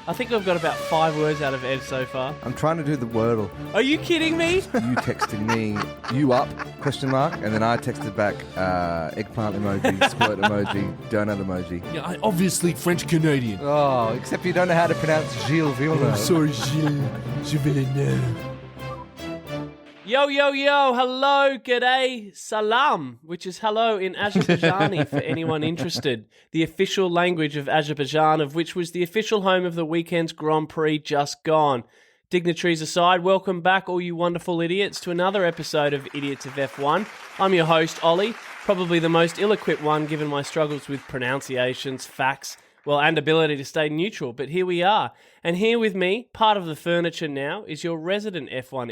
I think I've got about 5 words out of Ed so far. I'm trying to do the Wordle. Are you kidding me? You texted me, you up, question mark, and then I texted back, eggplant emoji, squirt emoji, donut emoji. Yeah, I obviously French Canadian. Oh, except you don't know how to pronounce Gilles Villeneuve. Sorry, Gilles Villeneuve. Yo, yo, yo, hello, g'day, salam, which is hello in Azerbaijani for anyone interested. The official language of Azerbaijan, of which was the official home of the weekend's Grand Prix just gone. Dignitaries aside, welcome back, all you wonderful idiots, to another episode of Idiots of F1. I'm your host, Ollie, probably the most ill-equipped one given my struggles with pronunciations, facts, and ability to stay neutral, but here we are. And here with me, part of the furniture now, is your resident F1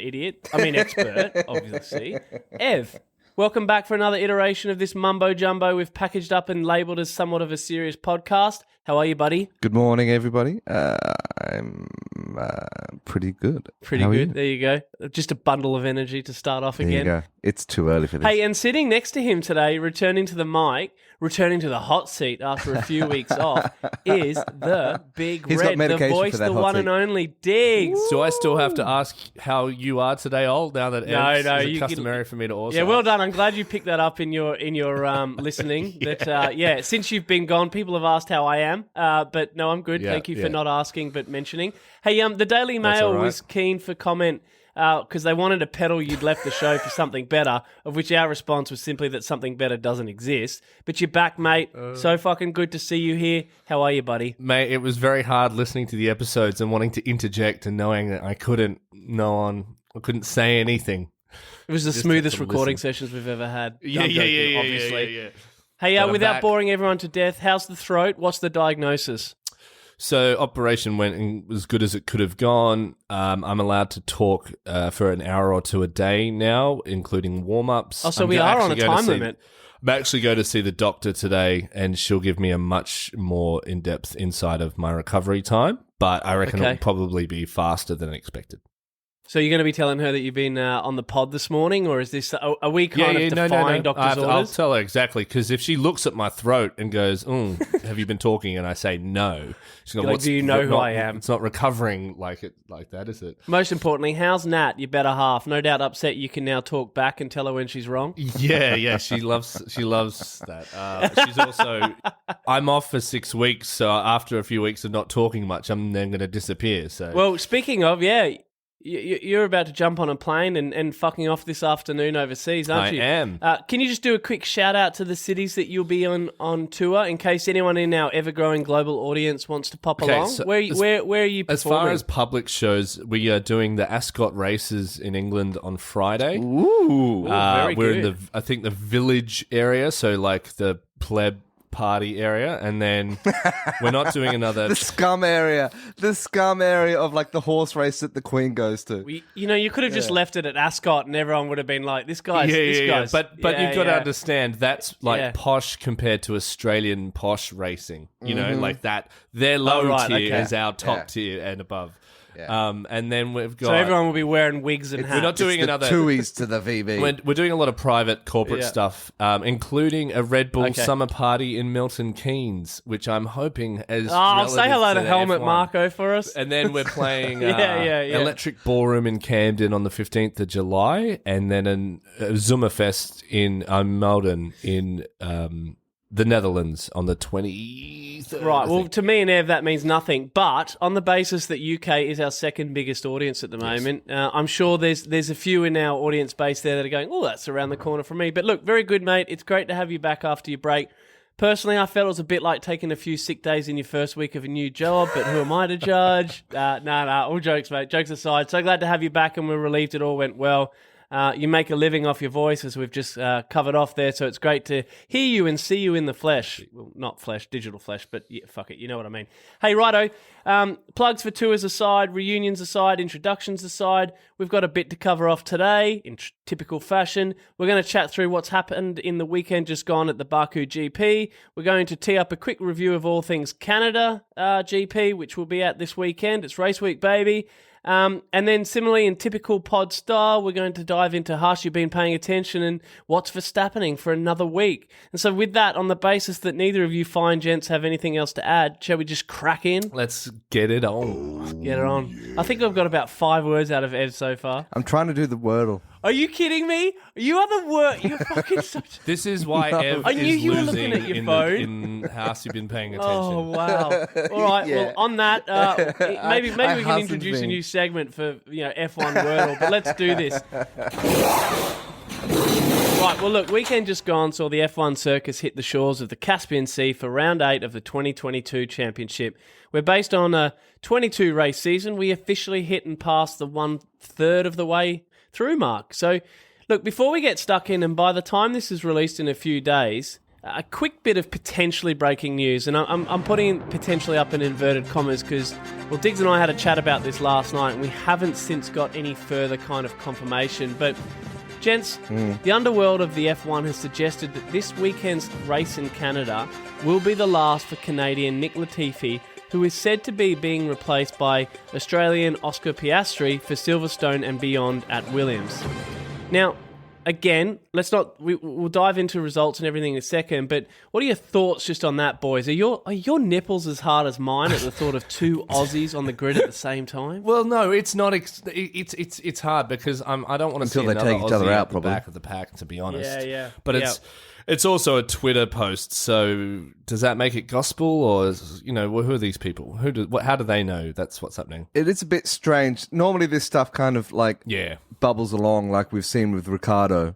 expert, obviously, Ev. Welcome back for another iteration of this mumbo-jumbo we've packaged up and labelled as somewhat of a serious podcast. How are you, buddy? Good morning, everybody. I'm pretty good. Pretty good. There you go. Just a bundle of energy to start off again. There you go. It's too early for this. Hey, and sitting next to him today, returning to the mic, returning to the hot seat after a few weeks off, is the big He's red, got the voice, for that the hot one seat. and only Digz. Do I still have to ask how you are today, Ol? Now that No, it's you customary for me to also Yeah, well ask? done. I'm glad you picked that up in your listening. That since you've been gone, people have asked how I am. But no, I'm good. Yeah, Thank you for yeah. not asking, but mentioning. Hey, the Daily Mail all right. was keen for comment because they wanted to peddle you'd left the show for something better, of which our response was simply that something better doesn't exist. But you're back, mate. So fucking good to see you here. How are you, buddy? Mate, it was very hard listening to the episodes and wanting to interject and knowing that I couldn't say anything. It was the Just smoothest had to recording listen. sessions we've ever had. Yeah, I'm yeah, joking, yeah, obviously. yeah. Hey, But I'm without back. boring everyone to death, how's the throat? What's the diagnosis? So operation went as good as it could have gone. I'm allowed to talk for an hour or two a day now, including warm-ups. Oh, so we are on a time limit. I'm actually going to see the doctor today, and she'll give me a much more in-depth insight of my recovery time, but I reckon Okay. it'll probably be faster than expected. So you're going to be telling her that you've been on the pod this morning, or is this are we kind of defying doctor's I'll orders? tell her exactly, because if she looks at my throat and goes, have you been talking? And I say no. She's going, Like, do you know who I am? It's not recovering like that, is it? Most importantly, how's Nat, your better half? No doubt upset you can now talk back and tell her when she's wrong. Yeah, she loves that. She's also, I'm off for 6 weeks, so after a few weeks of not talking much, I'm then going to disappear. So Well, speaking of, you're about to jump on a plane and fucking off this afternoon overseas, aren't you? I am. Can you just do a quick shout out to the cities that you'll be on tour in case anyone in our ever-growing global audience wants to pop along? So Where are you performing? As far as public shows, we are doing the Ascot races in England on Friday. Ooh. very We're good. in the the village area, so like the pleb party area, and then we're not doing another. The scum area of like the horse race that the Queen goes to. You could have just left it at Ascot and everyone would have been like, this guy's... But you've got to understand that's like Yeah. posh compared to Australian posh racing. You know, like that. Their low right, tier okay. is our top Yeah. tier and above. Yeah. And then we've got. So everyone will be wearing wigs and hats. We're not doing It's another. the TUIs to the VB. We're doing a lot of private corporate Yeah. stuff, including a Red Bull Okay. summer party in Milton Keynes, which I'm hoping is. Oh, say hello to the Helmet F1. Marco for us. And then we're playing Yeah. Electric Ballroom in Camden on the 15th of July, and then a Zummerfest in Malden in the Netherlands on the 23rd. Right, I well, think. to me and Ev, that means nothing. But on the basis that UK is our second biggest audience at the moment, I'm sure there's a few in our audience base there that are going, oh, that's around the corner from me. But look, very good, mate. It's great to have you back after your break. Personally, I felt it was a bit like taking a few sick days in your first week of a new job, but who am I to judge? No, all jokes, mate. Jokes aside, so glad to have you back, and we're relieved it all went well. You make a living off your voice, as we've just covered off there, so it's great to hear you and see you in the flesh. Well, not flesh, digital flesh, but yeah, fuck it, you know what I mean. Hey, righto, plugs for tours aside, reunions aside, introductions aside, we've got a bit to cover off today, in typical fashion. We're going to chat through what's happened in the weekend just gone at the Baku GP. We're going to tee up a quick review of all things Canada GP, which we'll be at this weekend. It's race week, baby. And then similarly, in typical pod style, we're going to dive into Haas, you've been paying attention, and what's Verstappening for another week. And so with that, on the basis that neither of you fine gents have anything else to add, shall we just crack in? Let's get it on. Get it on. I think I've got about 5 words out of Ev so far. I'm trying to do the Wordle. Are you kidding me? You are the worst. You're fucking such... This is why Ev I knew is you were losing looking at your in phone. in Haas, you've been paying attention. Oh, wow. All right, Yeah. well, on that, maybe we can hasn't introduce a been. new segment for F1 Wordle, but let's do this. Right, well, look, weekend just gone saw the F1 circus hit the shores of the Caspian Sea for round 8 of the 2022 championship. We're based on a 22-race season. We officially hit and passed the 1/3 of the way through mark. So, look, before we get stuck in, and by the time this is released in a few days, a quick bit of potentially breaking news, and I'm putting potentially up in inverted commas because, well, Digz and I had a chat about this last night, and we haven't since got any further kind of confirmation. But, gents, the underworld of the F1 has suggested that this weekend's race in Canada will be the last for Canadian Nick Latifi, who is said to be being replaced by Australian Oscar Piastri for Silverstone and beyond at Williams. Now, again, we'll dive into results and everything in a second, but what are your thoughts just on that, boys? Are your nipples as hard as mine at the thought of two Aussies on the grid at the same time? Well, no, it's not. It's hard because I don't want to see Until they another take each other Aussie out, at the probably. back of the pack, to be honest. Yeah. But it's also a Twitter post. So does that make it gospel, or who are these people? How do they know that's what's happening? It is a bit strange. Normally this stuff kind of bubbles along like we've seen with Ricardo,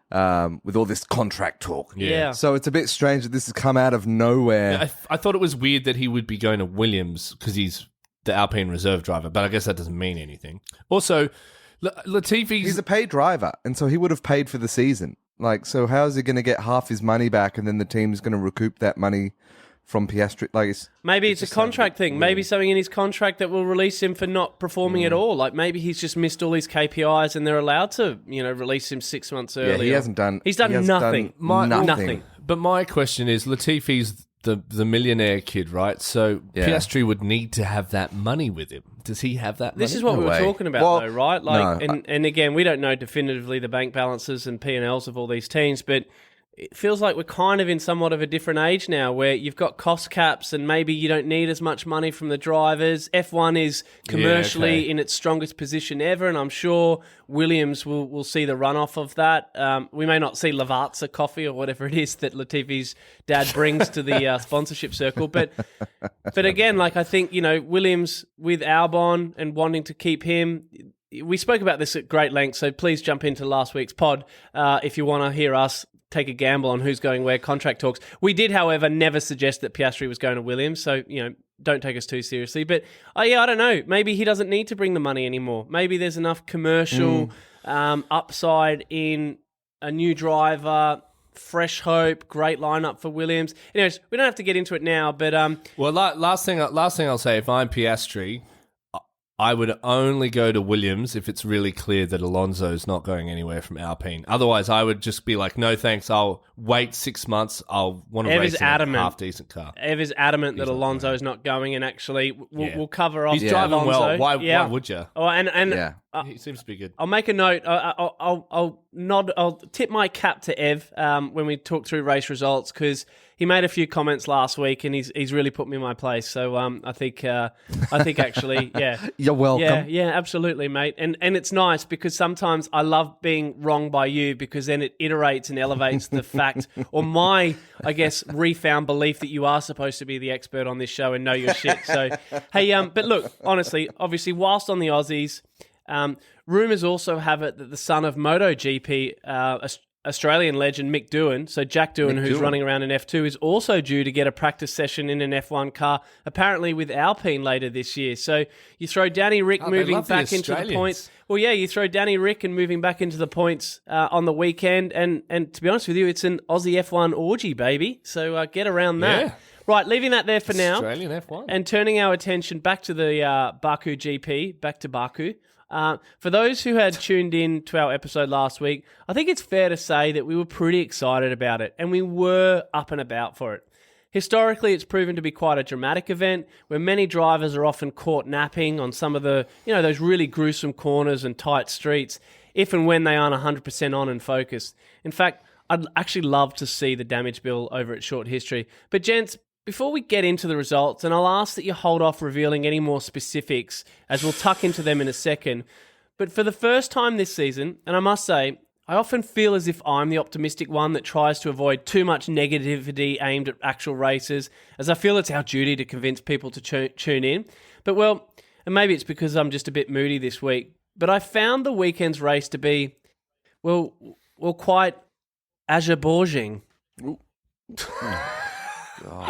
with all this contract talk. Yeah. So it's a bit strange that this has come out of nowhere. I thought it was weird that he would be going to Williams because he's the Alpine reserve driver, but I guess that doesn't mean anything. Also, Latifi's... He's a paid driver, and so he would have paid for the season. So how is he going to get half his money back, and then the team's going to recoup that money from Piastri? Maybe it's a contract thing. Maybe something in his contract that will release him for not performing at all. Like maybe he's just missed all his KPIs and they're allowed to, release him 6 months earlier. Yeah, he hasn't done. He's done nothing. Nothing. But my question is, Latifi's the millionaire kid, right? So Piastri would need to have that money with him. Does he have that money? This is what No we were way. talking about, Well, though, right? And again, we don't know definitively the bank balances and P&Ls of all these teams, but it feels like we're kind of in somewhat of a different age now where you've got cost caps and maybe you don't need as much money from the drivers. F1 is commercially in its strongest position ever, and I'm sure Williams will see the runoff of that. We may not see Lavazza coffee or whatever it is that Latifi's dad brings to the sponsorship circle, but again, I think, Williams with Albon and wanting to keep him... We spoke about this at great length, so please jump into last week's pod if you want to hear us take a gamble on who's going where contract talks. We did, however, never suggest that Piastri was going to Williams, so, don't take us too seriously. But, I don't know. Maybe he doesn't need to bring the money anymore. Maybe there's enough commercial upside in a new driver, fresh hope, great lineup for Williams. Anyways, we don't have to get into it now, but... Well, last thing I'll say, if I'm Piastri... I would only go to Williams if it's really clear that Alonso's not going anywhere from Alpine. Otherwise, I would just be like, no thanks, I'll wait 6 months. I'll want to race in a half-decent car. Ev is adamant that Alonso is not going, and actually we'll cover off He's driving Alonso. well. Why would you? Oh, and He seems to be good. I'll make a note. I'll tip my cap to Ev when we talk through race results because he made a few comments last week and he's really put me in my place. So I think actually, yeah, You're welcome. yeah, absolutely, mate. And it's nice because sometimes I love being wrong by you because then it iterates and elevates the fact or my, I guess, refound belief that you are supposed to be the expert on this show and know your shit. So hey, but look, honestly, obviously, whilst on the Aussies. Rumours also have it that the son of MotoGP Australian legend Mick Doohan, so Jack Doohan, who's running around in F2, is also due to get a practice session in an F1 car, apparently with Alpine later this year. So you throw Danny Rick moving back into the points. Well, yeah, you throw Danny Rick and moving back into the points on the weekend, and to be honest with you, it's an Aussie F1 orgy, baby. So get around that. Yeah. Right, leaving that there for now. Australian F1. And turning our attention back to the Baku GP, back to Baku. For those who had tuned in to our episode last week, I think it's fair to say that we were pretty excited about it and we were up and about for it. Historically, it's proven to be quite a dramatic event where many drivers are often caught napping on some of the, those really gruesome corners and tight streets, if and when they aren't 100% on and focused. In fact, I'd actually love to see the damage bill over at Short History. But gents, before we get into the results, and I'll ask that you hold off revealing any more specifics, as we'll tuck into them in a second, but for the first time this season, and I must say, I often feel as if I'm the optimistic one that tries to avoid too much negativity aimed at actual races, as I feel it's our duty to convince people to tune in. But well, and maybe it's because I'm just a bit moody this week, but I found the weekend's race to be, well, quite ajabourging.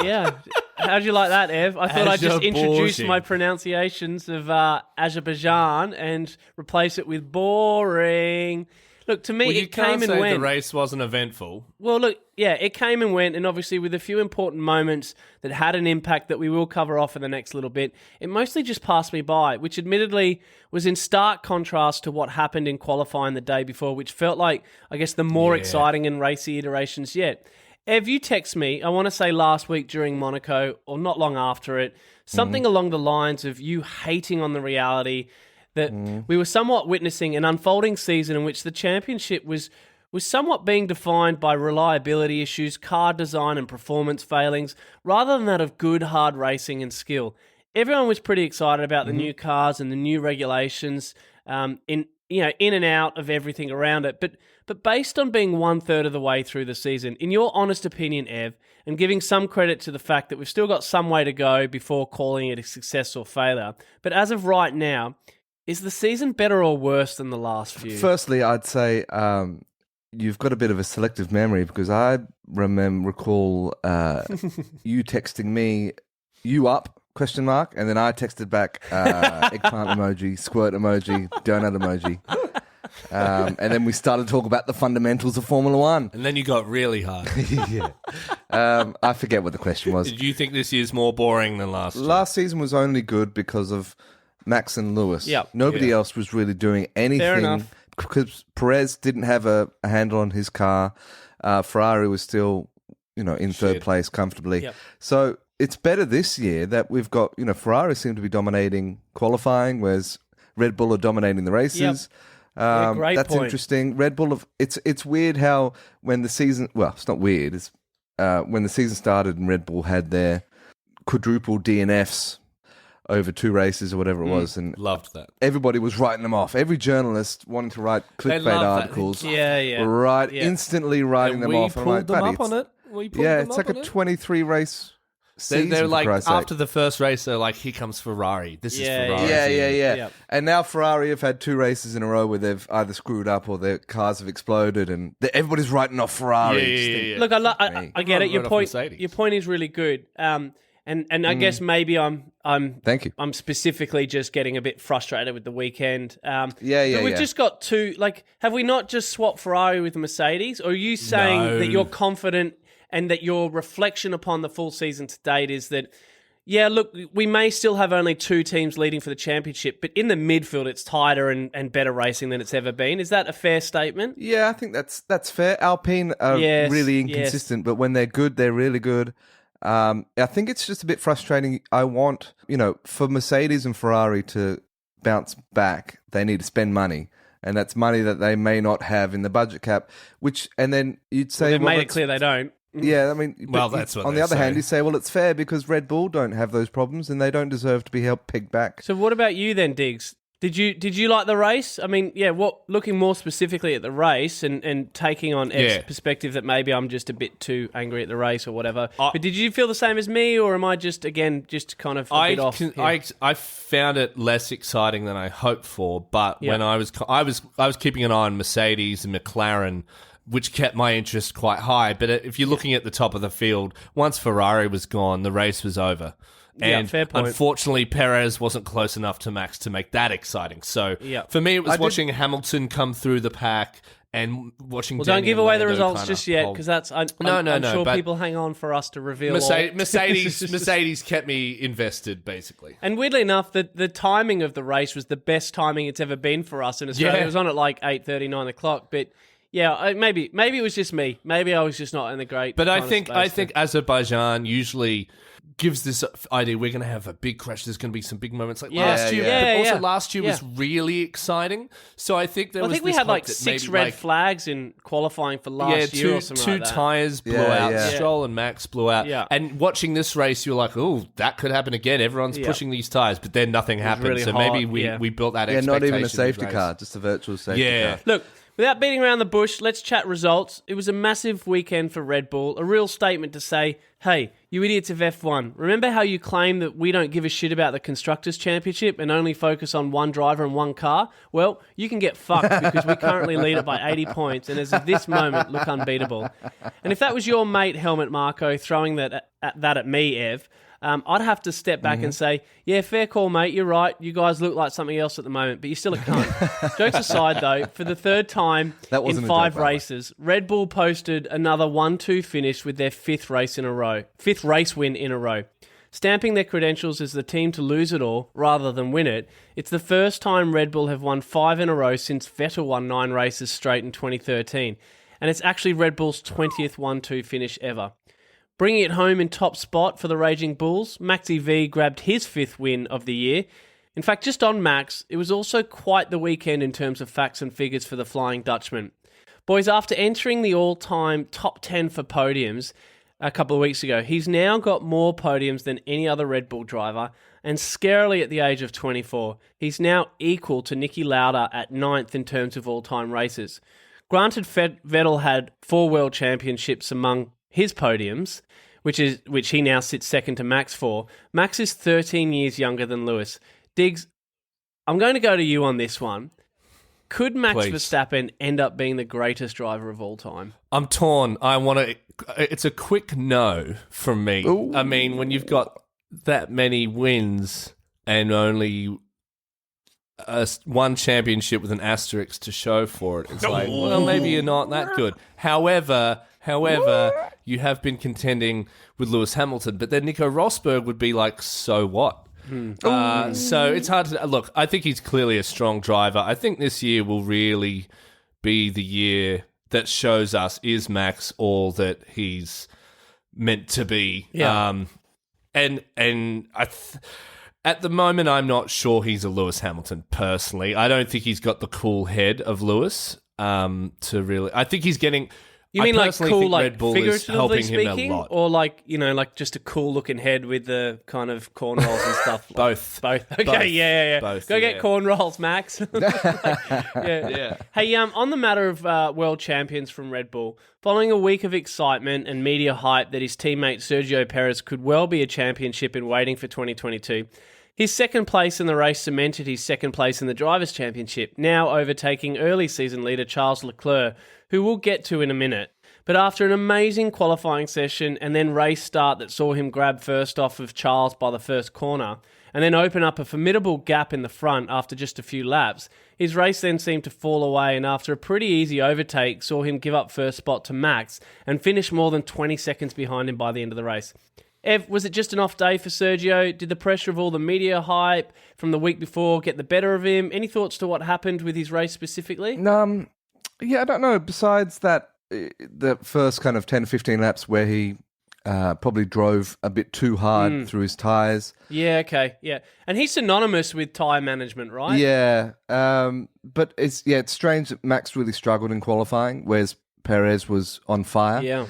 Yeah. How'd you like that, Ev? I thought I'd just introduce my pronunciations of Azerbaijan and replace it with boring. Look, to me, it came and went. The race wasn't eventful. Well, look, yeah, it came and went, and obviously with a few important moments that had an impact that we will cover off in the next little bit, it mostly just passed me by, which admittedly was in stark contrast to what happened in qualifying the day before, which felt like, I guess, the more exciting and racy iterations yet. Ev, you text me, I want to say last week during Monaco, or not long after it, something along the lines of you hating on the reality that we were somewhat witnessing an unfolding season in which the championship was somewhat being defined by reliability issues, car design and performance failings, rather than that of good, hard racing and skill. Everyone was pretty excited about the new cars and the new regulations, in and out of everything around it. But based on being 1/3 of the way through the season, in your honest opinion, Ev, and giving some credit to the fact that we've still got some way to go before calling it a success or failure, but as of right now, is the season better or worse than the last few? Firstly, I'd say you've got a bit of a selective memory because I recall you texting me, "You up?" ? And then I texted back eggplant emoji, squirt emoji, donut emoji. And then we started to talk about the fundamentals of Formula One. And then you got really hard. Yeah. I forget what the question was. Did you think this year's more boring than last year? Last season was only good because of Max and Lewis. Yep. Nobody else was really doing anything. Fair enough. Because Perez didn't have a handle on his car. Ferrari was still, in third place comfortably. Yep. So it's better this year that we've got, Ferrari seem to be dominating qualifying, whereas Red Bull are dominating the races. Yep. Great that's point. interesting. Red Bull, it's weird how when the season, well, it's not weird. It's when the season started and Red Bull had their quadruple DNFs over 2 races or whatever it was, and loved that. Everybody was writing them off. Every journalist wanting to write clickbait articles, were instantly writing them off. We pulled them up on it. It's like a 23 race season. They're like, after after the first race, they're like, "Here comes Ferrari. This is Ferrari." Yeah. And now Ferrari have had 2 races in a row where they've either screwed up or their cars have exploded, and everybody's writing off Ferrari. Look, I get it. Your point is really good. And I guess maybe I'm Thank you. I'm specifically just getting a bit frustrated with the weekend. But yeah. we've just got 2. Like, have we not just swapped Ferrari with Mercedes? Or are you saying that you're confident and that your reflection upon the full season to date is that, look, we may still have only 2 teams leading for the championship, but in the midfield it's tighter and better racing than it's ever been. Is that a fair statement? Yeah, I think that's fair. Alpine are really inconsistent, but when they're good, they're really good. I think it's just a bit frustrating. I want, for Mercedes and Ferrari to bounce back, they need to spend money. And that's money that they may not have in the budget cap, and then you'd say... they've made it clear they don't. Yeah, I mean... that's what on the other hand, you say, well, it's fair because Red Bull don't have those problems and they don't deserve to be helped pegged back. So what about you then, Digz? Did you like the race? I mean, looking more specifically at the race and taking on Ed's perspective that maybe I'm just a bit too angry at the race or whatever. But did you feel the same as me, or am I just kind of a bit off? I found it less exciting than I hoped for, but when I was keeping an eye on Mercedes and McLaren, which kept my interest quite high. But if you're looking at the top of the field, once Ferrari was gone, the race was over. And fair point. Unfortunately, Perez wasn't close enough to Max to make that exciting. So for me, it was watching Hamilton come through the pack and watching. Well, don't give away the results just yet, because that's. I'm sure people hang on for us to reveal. Mercedes kept me invested, basically. And weirdly enough, the timing of the race was the best timing it's ever been for us in Australia. It was on at like 8:30, 9 o'clock, but. Yeah, maybe it was just me. Maybe I was just not in the great. But I kind of think Azerbaijan usually gives this idea we're going to have a big crash. There's going to be some big moments like last year. Yeah, but also yeah. last year was really exciting. So I think I think we had like 6 red flags in qualifying for last year or something like that. Two tyres blew out. Stroll and Max blew out. Yeah. And watching this race, you're like, oh, that could happen again. Everyone's pushing these tyres, but then nothing happened. Really so hot, maybe we built that expectation. Not even a safety car, just a virtual safety car. Look, without beating around the bush, let's chat results. It was a massive weekend for Red Bull, a real statement to say, hey, you idiots of F1, remember how you claim that we don't give a shit about the Constructors' Championship and only focus on one driver and one car? Well, you can get fucked because we currently lead it by 80 points and as of this moment look unbeatable. And if that was your mate, Helmut Marko, throwing that at me, Ev, I'd have to step back and say, yeah, fair call, mate. You're right. You guys look like something else at the moment, but you're still a cunt. Jokes aside, though, for the third time in 5 races, Red Bull posted another 1-2 finish with their 5th race win in a row. Stamping their credentials as the team to lose it all rather than win it, it's the first time Red Bull have won 5 in a row since Vettel won 9 races straight in 2013. And it's actually Red Bull's 20th 1-2 finish ever. Bringing it home in top spot for the Raging Bulls, Max EV grabbed his 5th win of the year. In fact, just on Max, it was also quite the weekend in terms of facts and figures for the Flying Dutchman. Boys, after entering the all-time top 10 for podiums a couple of weeks ago, he's now got more podiums than any other Red Bull driver, and scarily at the age of 24, he's now equal to Niki Lauda at 9th in terms of all-time races. Granted, Vettel had 4 world championships among his podiums, which he now sits second to Max for. Max is 13 years younger than Lewis. Digz, I'm going to go to you on this one. Could Max Verstappen end up being the greatest driver of all time? I'm torn. It's a quick no from me. Ooh. I mean, when you've got that many wins and only one championship with an asterisk to show for it, it's like, well, maybe you're not that good. However, you have been contending with Lewis Hamilton, but then Nico Rosberg would be like, so what? So it's hard to look. I think he's clearly a strong driver. I think this year will really be the year that shows us, is Max all that he's meant to be? Yeah. At the moment, I'm not sure he's a Lewis Hamilton personally. I don't think he's got the cool head of Lewis to really. I think he's getting. You mean like cool, like Red Bull is helping speaking, him a lot, or like like just a cool looking head with the kind of cornrows and stuff? Both. Okay, Both. Yeah. Both, Go get cornrows, Max. Yeah. Hey, on the matter of world champions from Red Bull, following a week of excitement and media hype that his teammate Sergio Perez could well be a championship in waiting for 2022. His second place in the race cemented his second place in the Drivers' Championship, now overtaking early season leader Charles Leclerc, who we'll get to in a minute. But after an amazing qualifying session and then race start that saw him grab first off of Charles by the first corner, and then open up a formidable gap in the front after just a few laps, his race then seemed to fall away, and after a pretty easy overtake saw him give up first spot to Max and finish more than 20 seconds behind him by the end of the race. Ev, was it just an off day for Sergio? Did the pressure of all the media hype from the week before get the better of him? Any thoughts to what happened with his race specifically? Yeah, I don't know. Besides that, the first kind of 10, 15 laps where he probably drove a bit too hard through his tyres. Yeah, okay, yeah. And he's synonymous with tyre management, right? Yeah, but it's strange that Max really struggled in qualifying, whereas Perez was on fire. Yeah.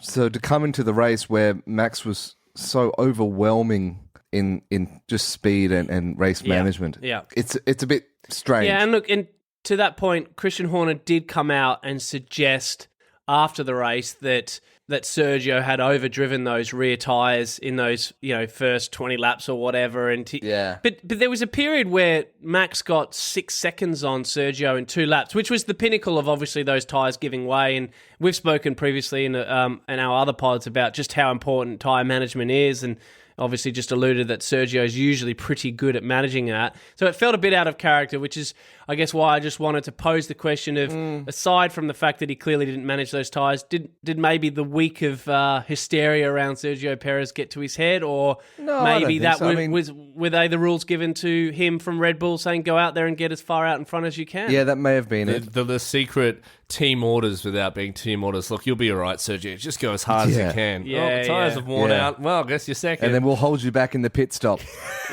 So to come into the race where Max was so overwhelming in just speed and race management, it's a bit strange. Yeah, and look, and to that point, Christian Horner did come out and suggest after the race that Sergio had overdriven those rear tyres in those first 20 laps or whatever. But there was a period where Max got 6 seconds on Sergio in 2 laps, which was the pinnacle of obviously those tyres giving way. And we've spoken previously in our other pods about just how important tyre management is, and obviously just alluded that Sergio is usually pretty good at managing that. So it felt a bit out of character, which is, I guess why I just wanted to pose the question of, aside from the fact that he clearly didn't manage those tyres, did maybe the week of hysteria around Sergio Perez get to his head, or No, I maybe don't think that so. were they the rules given to him from Red Bull saying go out there and get as far out in front as you can? Yeah, that may have been it. The secret team orders without being team orders. Look, you'll be all right, Sergio. Just go as hard as you Yeah. can. Yeah, the tyres yeah. have worn Yeah. out. Well, I guess you're second. And then we'll hold you back in the pit stop.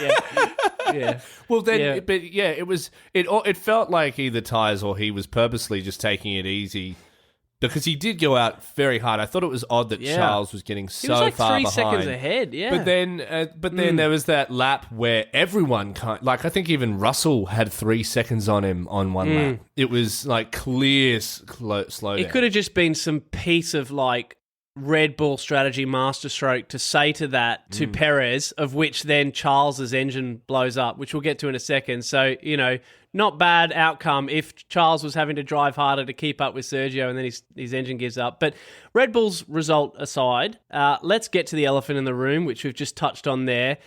Yeah. Yeah. Well, then, Yeah. but yeah, it felt like either tyres or he was purposely just taking it easy because he did go out very hard. I thought it was odd that Yeah. Charles was getting so He was like far 3 behind. seconds ahead, yeah. But then there was that lap where everyone I think even Russell had 3 seconds on him on one lap. It was like clear slow down. It could have just been some piece of like Red Bull strategy masterstroke to say to that to Perez, of which then Charles's engine blows up, which we'll get to in a second. So, not bad outcome if Charles was having to drive harder to keep up with Sergio and then his engine gives up. But Red Bull's result aside, let's get to the elephant in the room, which we've just touched on there,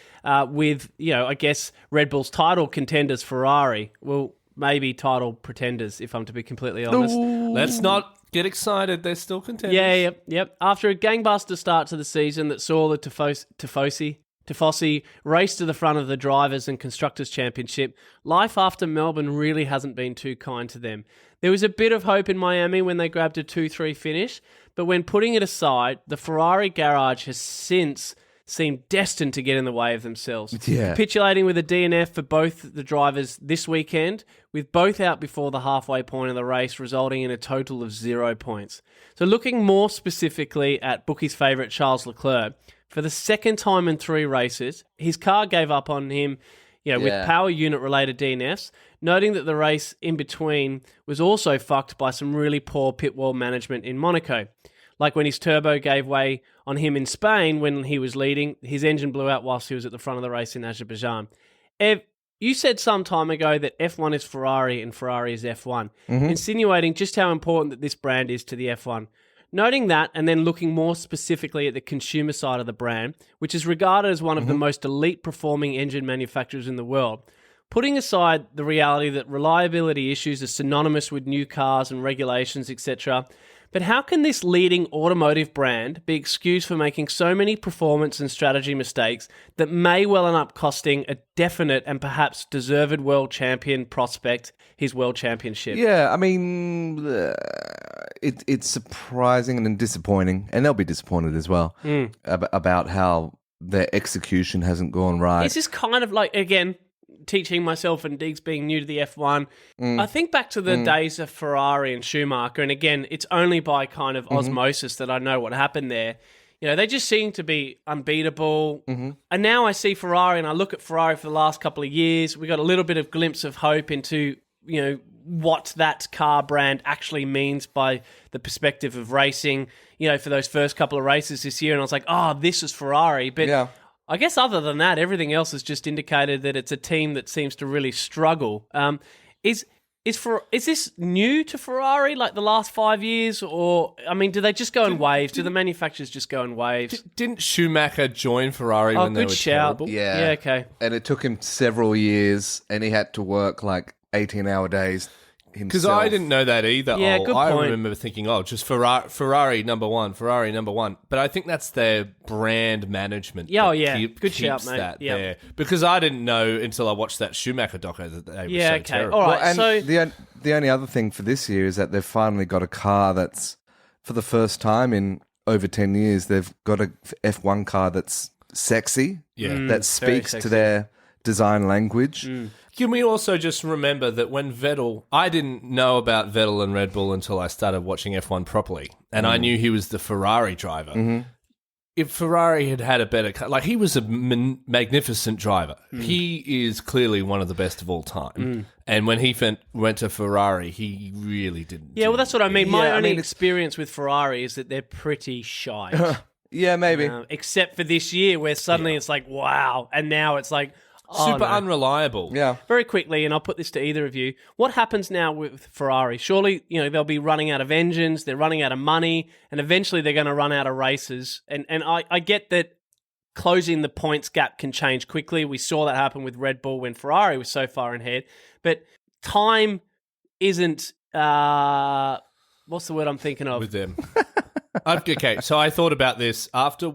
with, I guess Red Bull's title contenders Ferrari. Well, maybe title pretenders, if I'm to be completely honest. Let's not get excited. They're still contenders. Yeah, yep. After a gangbuster start to the season that saw the Tifosi race to the front of the Drivers' and Constructors' Championship, life after Melbourne really hasn't been too kind to them. There was a bit of hope in Miami when they grabbed a 2-3 finish, but when putting it aside, the Ferrari garage has since seemed destined to get in the way of themselves. Yeah. Capitulating with a DNF for both the drivers this weekend, with both out before the halfway point of the race, resulting in a total of 0 points. So looking more specifically at Bookie's favourite Charles Leclerc, for the second time in 3 races, his car gave up on him, with power unit related DNFs, noting that the race in between was also fucked by some really poor pit wall management in Monaco. Like when his turbo gave way on him in Spain when he was leading, his engine blew out whilst he was at the front of the race in Azerbaijan. Ev, you said some time ago that F1 is Ferrari and Ferrari is F1, insinuating just how important that this brand is to the F1. Noting that, and then looking more specifically at the consumer side of the brand, which is regarded as one of the most elite performing engine manufacturers in the world, putting aside the reality that reliability issues are synonymous with new cars and regulations, etc., but how can this leading automotive brand be excused for making so many performance and strategy mistakes that may well end up costing a definite and perhaps deserved world champion prospect his world championship? Yeah, I mean, it's surprising and disappointing, and they'll be disappointed as well about how their execution hasn't gone right. This is kind of like, again, teaching myself and Digz being new to the F1. I think back to the days of Ferrari and Schumacher, and again, it's only by kind of osmosis that I know what happened there. They just seem to be unbeatable. And now I see Ferrari and I look at Ferrari for the last couple of years. We got a little bit of glimpse of hope into, what that car brand actually means by the perspective of racing, for those first couple of races this year. And I was like, oh, this is Ferrari. But Yeah. I guess other than that, everything else has just indicated that it's a team that seems to really struggle. Is this new to Ferrari, like the last 5 years? Or, I mean, do they just go in waves? Do the manufacturers just go in waves? Didn't Schumacher join Ferrari when they good were shout. terrible? Yeah. Okay. And it took him several years, and he had to work like 18-hour days himself. Because I didn't know that either. Yeah, good I point. remember thinking, just Ferrari number one. But I think that's their brand management. Yeah, that yeah. Good keeps shout, mate. that Yep. there. Because I didn't know until I watched that Schumacher doco that they were Yeah, so okay. terrible. All right, and so... the only other thing for this year is that they've finally got a car that's, for the first time in over 10 years, they've got a F1 car that's sexy, Yeah. that very speaks sexy. to their design language. Can we also just remember that when I didn't know about Vettel and Red Bull until I started watching F1 properly, and I knew he was the Ferrari driver. If Ferrari had a better car, like he was a magnificent driver. He is clearly one of the best of all time. And when he went to Ferrari, he really didn't. Yeah, well, that's what I mean. My Yeah, I only mean, experience with Ferrari is that they're pretty shy. Yeah, maybe. Except for this year where suddenly it's like, wow. And now it's like, super no. unreliable. Yeah. Very quickly, and I'll put this to either of you, what happens now with Ferrari? Surely, they'll be running out of engines, they're running out of money, and eventually they're going to run out of races. And I get that closing the points gap can change quickly. We saw that happen with Red Bull when Ferrari was so far ahead. But time isn't what's the word I'm thinking of? with them. Okay, so I thought about this after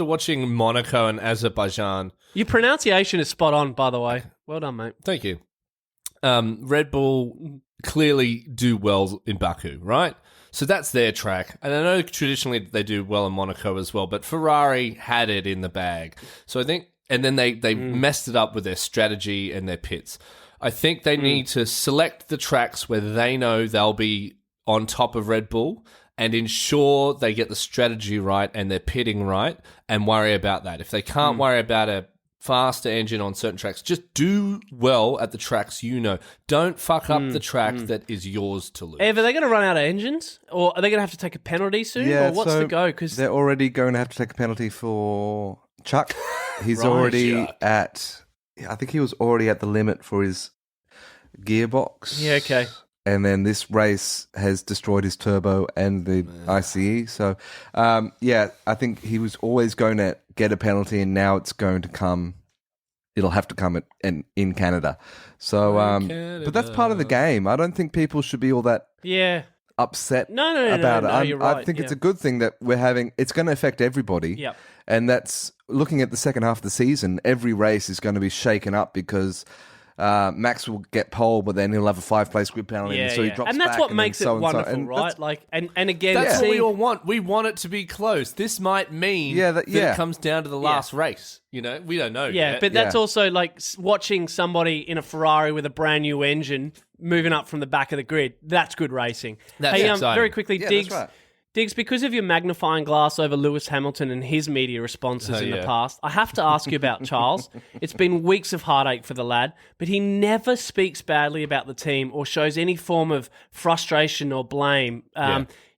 watching Monaco and Azerbaijan. Your pronunciation is spot on, by the way. Well done, mate. Thank you. Red Bull clearly do well in Baku, right? So that's their track. And I know traditionally they do well in Monaco as well, but Ferrari had it in the bag. So I think, and then they messed it up with their strategy and their pits. I think they need to select the tracks where they know they'll be on top of Red Bull and ensure they get the strategy right and their pitting right and worry about that. If they can't worry about a faster engine on certain tracks, just do well at the tracks you know. Don't fuck up the track that is yours to lose. Ev, are they going to run out of engines? Or are they going to have to take a penalty soon? Yeah, or what's so the go? Because they're already going to have to take a penalty for Chuck. He's Right. already Chuck. I think he was already at the limit for his gearbox. Yeah, okay. And then this race has destroyed his turbo and the ICE. So, I think he was always going to get a penalty, and now it's going to come. It'll have to come in Canada. So, but that's part of the game. I don't think people should be all that Yeah. upset No, about no, it. you're right. I think it's yeah. a good thing that we're having. It's going to affect everybody. Yep. And that's looking at the second half of the season. Every race is going to be shaken up because Max will get pole, but then he'll have a 5-place grid penalty, Yeah, so he yeah. drops And that's back, what and makes then it so and so. wonderful, And right? that's- Like, and again, That's what we seeing- all want. We want it to be close. This might mean that yeah. it comes down to the last race. You know, we don't know Yeah, yet. but that's Yeah. also like watching somebody in a Ferrari with a brand new engine moving up from the back of the grid. That's good racing. That's hey, exciting. very quickly, Yeah, Diggs. that's right. Diggs, because of your magnifying glass over Lewis Hamilton and his media responses in the yeah. past, I have to ask you about Charles. It's been weeks of heartache for the lad, but he never speaks badly about the team or shows any form of frustration or blame.